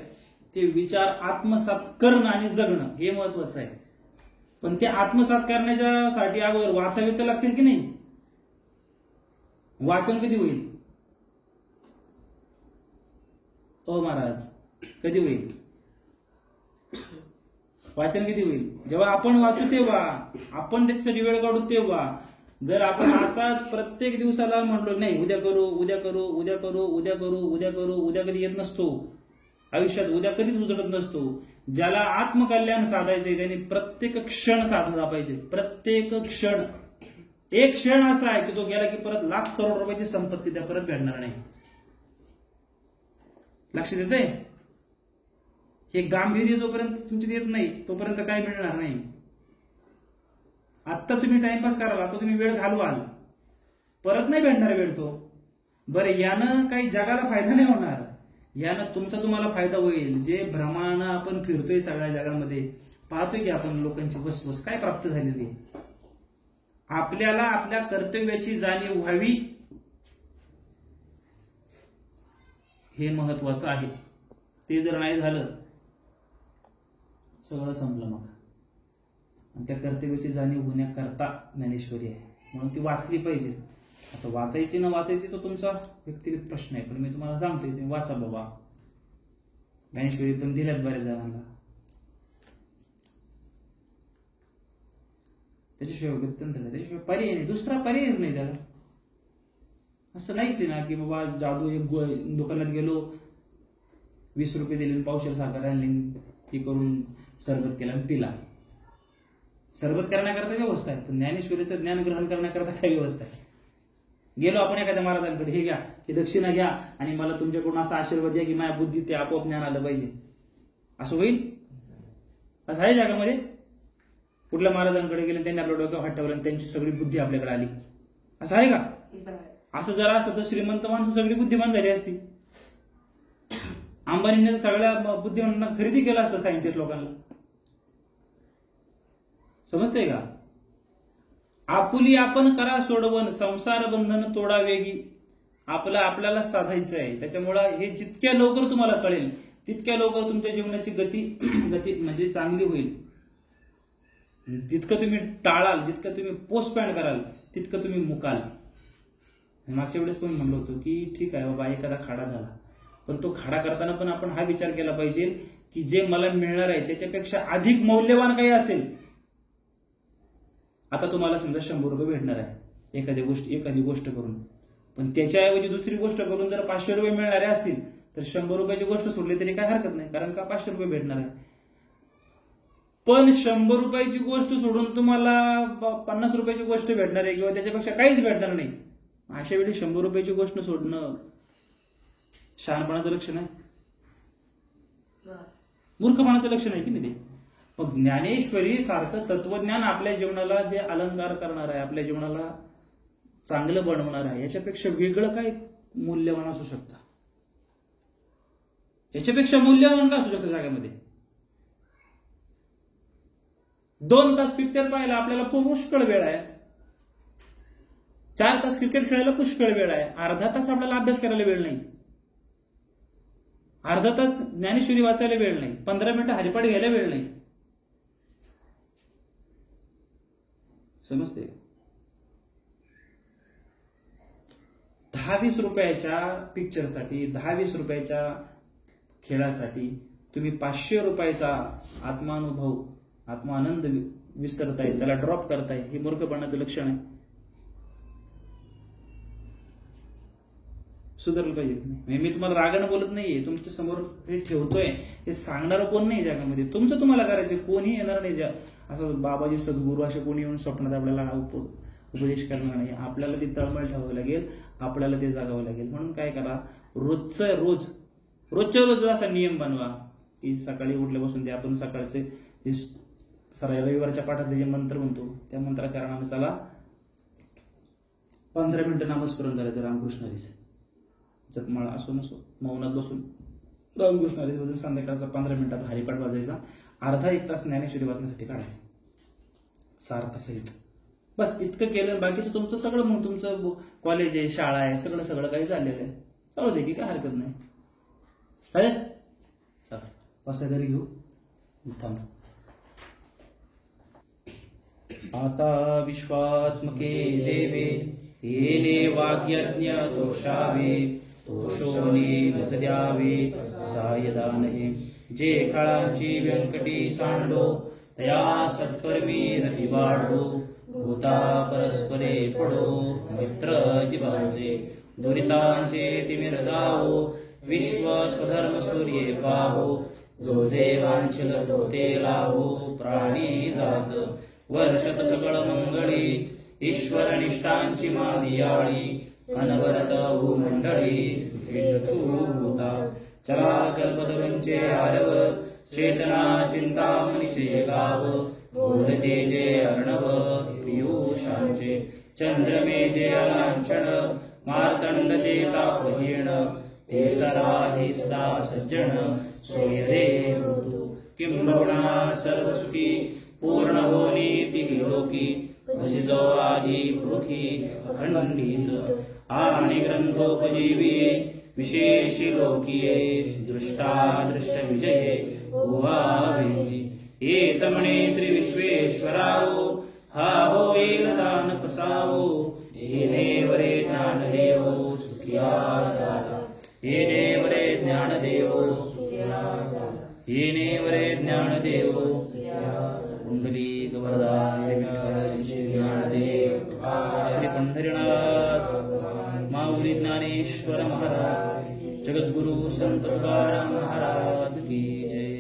ते विचार आत्मसात करणं आणि जगणं हे महत्वाचं आहे. पण ते आत्मसात करण्यासाठी अगोदर वाचावे तर लागतील की नाही? वाचन कधी होईल? महाराज कधी होईल वाचन? कधी होईल? जेव्हा आपण वाचू तेव्हा, आपण त्याच्यासाठी वेळ काढू तेव्हा. जर आपण असाच प्रत्येक दिवसाला म्हटलो नाही उद्या करू उद्या करू उद्या करू उद्या करू उद्या करू, उद्या कधी येत नसतो आयुष्यात, उद्या कधीच उजळत नसतो. ज्याला आत्मकल्याण साधायचंय त्यांनी प्रत्येक क्षण साधला पाहिजे. प्रत्येक क्षण. एक क्षण असा आहे की तो गेला की परत लाख करोड रुपयाची संपत्ती त्या परत भेटणार नाही. लक्षात येतंय? हे गांभीर्य जोपर्यंत तुमच्यात येत नाही तोपर्यंत काय मिळणार नाही. आत्ता तुम्ही टाइमपास कराल, आता तुम्ही वेळ घालवाल, परत नाही भेटणार वेळ तो. बरं, यानं काही जगाला फायदा नाही होणार, यानं तुमचा तुम्हाला फायदा होईल. जे भ्रमानं आपण फिरतोय सगळ्या जगामध्ये, पाहतोय की आपण लोकांची वसवस काय प्राप्त झालेली आहे. आपल्याला आपल्या कर्तव्याची जाणीव व्हावी हे महत्वाचं आहे. ते जर नाही झालं सगळं संपलं. मग त्या कर्तव्याची जाणीव होण्याकरता ज्ञानेश्वरी आहे, म्हणून ती वाचली पाहिजे. आता वाचायची न वाचायची तो तुमचा व्यक्तिगत प्रश्न आहे, पण मी तुम्हाला सांगतोय तुम्ही वाचा बाबा. ज्ञानेश्वरी पण दिल्यात बऱ्याच जणांना, त्याच्याशिवाय गत्यंतर नाही, त्याच्याशिवाय पर्याय नाही, दुसरा पर्यायच नाही त्याला. असं नाहीच आहे ना की बाबा जादू एक दुकानात गेलो 20 रुपये दिले, पावशेर साखर आणली, ती करून सरबत केला आणि पिला. सरबत करण्याकरता व्यवस्था आहे, पण ज्ञानेश्वरीचं ज्ञान ग्रहण करण्याकरता काय व्यवस्था आहे? गेलो आपण एखाद्या महाराजांकडे, हे घ्या, ही दक्षिणा घ्या आणि मला तुमच्याकडून असा आशीर्वाद द्या की माझ्या बुद्धीत ते आपोआप ज्ञान आलं पाहिजे, असं होईल? असं आहे जगामध्ये? कुठल्या महाराजांकडे गेले त्यांनी आपल्या डोक्यावर हात ठेवला आणि त्यांची सगळी बुद्धी आपल्याकडे आली, असं आहे का? असं जर असं तर श्रीमंत माणसं सगळी बुद्धिमान झाली असती. अंबानीने सगळ्या बुद्धिमानांना खरेदी केलं असतं सायंटिस्ट लोकांना. समजतंय का? आपुली आपण करा सोडवण, संसार बंधन तोडा वेगी. आपलं आपल्याला साधायचं आहे. त्याच्यामुळं हे जितक्या लवकर तुम्हाला कळेल तितक्या लवकर तुमच्या जीवनाची गती म्हणजे चांगली होईल. जितकं तुम्ही टाळाल, जितकं तुम्ही पोस्टपॉन कराल तितकं तुम्ही मुकाल. मागच्या वेळेस पण म्हणलो होतो की ठीक आहे बाबा एखादा खाडा झाला, पण तो खाडा करताना पण आपण हा विचार केला पाहिजे की जे मला मिळणार आहे त्याच्यापेक्षा अधिक मौल्यवान काही असेल. आता तुम्हाला समजा 100 रुपये भेटणार आहे एखादी गोष्ट करून, पण त्याच्याऐवजी दुसरी गोष्ट करून जर 500 रुपये मिळणारे असतील तर 100 रुपयाची गोष्ट सोडली तरी काय हरकत नाही, कारण का 500 रुपये भेटणार आहे. पण 100 रुपयाची गोष्ट सोडून तुम्हाला 50 रुपयाची गोष्ट भेटणार आहे किंवा त्याच्यापेक्षा काहीच भेटणार नाही. अशा वेळी 100 रुपयाची गोष्ट सोडणं शहाणपणाचं लक्षण आहे, मूर्खपणाचं लक्षण आहे की नाही? मग ज्ञानेश्वरी सारखं तत्वज्ञान आपल्या जीवनाला जे अलंकार करणार आहे, आपल्या जीवनाला चांगलं बनवणार आहे, याच्यापेक्षा वेगळं काय मूल्यवान असू शकतं? याच्यापेक्षा मूल्यवान काय असू शकतं जगामध्ये? 2 तास पिक्चर पाहायला आपल्याला पुष्कळ वेळ आहे, 4 तास क्रिकेट खेळायला पुष्कळ वेळ आहे, अर्धा तास आपल्याला अभ्यास करायला वेळ नाही, अर्धा तास ज्ञानेश्वरी वाचायला वेळ नाही, 15 मिनिटं हरिपाठ घ्यायला वेळ नाही. समजते? 10-20 रुपयाच्या पिक्चरसाठी, 10-20 रुपयाच्या खेळासाठी तुम्ही 500 रुपयाचा आत्मानुभव, आत्मानंद विसरताय, त्याला ड्रॉप करताय, हे मूर्खपणाचं लक्षण आहे. सुधारलं पाहिजे. मी तुम्हाला रागानं बोलत नाहीये, तुमच्या समोर हे ठेवतोय, हे सांगणारं कोण नाही जगामध्ये. तुमचं तुम्हाला करायचं, कोणी येणार नाही. असं बाबाजी सद्गुरू असे कोणी येऊन स्वप्नात आपल्याला उपदेश करणार नाही. आपल्याला ती तळमळ ठेवावी लागेल, आपल्याला ते जागावं लागेल. म्हणून काय करा, रोजच्या रोज असा नियम बनवा की सकाळी उठल्यापासून ते आपण सकाळचे रविवारच्या पाठात जे मंत्र म्हणतो त्या मंत्राच्या रानाने चला 15 मिनिटं नामस्मरण करायचं रामकृष्ण हरीच. जपमाळ असो नसो, मौनात बसून रामकृष्ण हरीच बसून संध्याकाळचा 15 मिनिटाचा हरिपाठ वाजायचा. अर्धा 1 तास ज्ञानेश्वरी वाचण्यासाठी काढायचं सार्थसहित. बस इतकं केलं. बाकीचं तुमचं सगळं, मग तुमचं कॉलेज आहे, शाळा आहे, सगळं काही चाललेलं आहे. चालू दे की काय हरकत नाही. चालेल, चला कसं घरी घेऊ. थांब. आता विश्वात्मके देवे येने वाग्यज्ञ तोषावे, तोषोने मज द्यावे सायदानहे. जे काळाची व्यंकटी सांडो, तया सत्कर्मी रती वाढो. भूता परस्परे पडो, मित्र जीवांचे दुरितांचे तिमिर जावो. विश्व स्वधर्म सूर्ये पाहो, जो जे वांछिल तो ते लाभो. प्राणी जात वर्षत सकळ मंगळी, ईश्वर निष्ठांची मादियाळी. अनवरत भूमंडळी भेटतू भूता, चला कल्पतरूंचे आरव. चेतना चिंतामणीचे गाव, बोलते जे अर्णव पियुषांचे. चंद्रमे जे अलांछन, मार्तंड जे तापहीण. ते सर्वाही सदा सज्जन, सोय रे होतो. किंबहुना सर्व सुखी, पूर्ण होनी ती लोकी. भजिजो आधी पुरुखी अखंडित, आणि ग्रंथोपजीवी. विशेषी लोकीये, दृष्टादृष्ट विजये होवावे. एतमणे श्री विश्वेश्वरावो, हा होईल दान पसावो. येणे वरे ज्ञान देवो, सुखिया झाला. येणे वरे ज्ञान देवो, येणे वरे ज्ञान देवो. कुंडली गवरदाय श्री ज्ञानदेव श्री पंढरीनाथ माऊली ज्ञानेश्वर महाराज, जगद्गुरु संत तुकाराम महाराज की जय.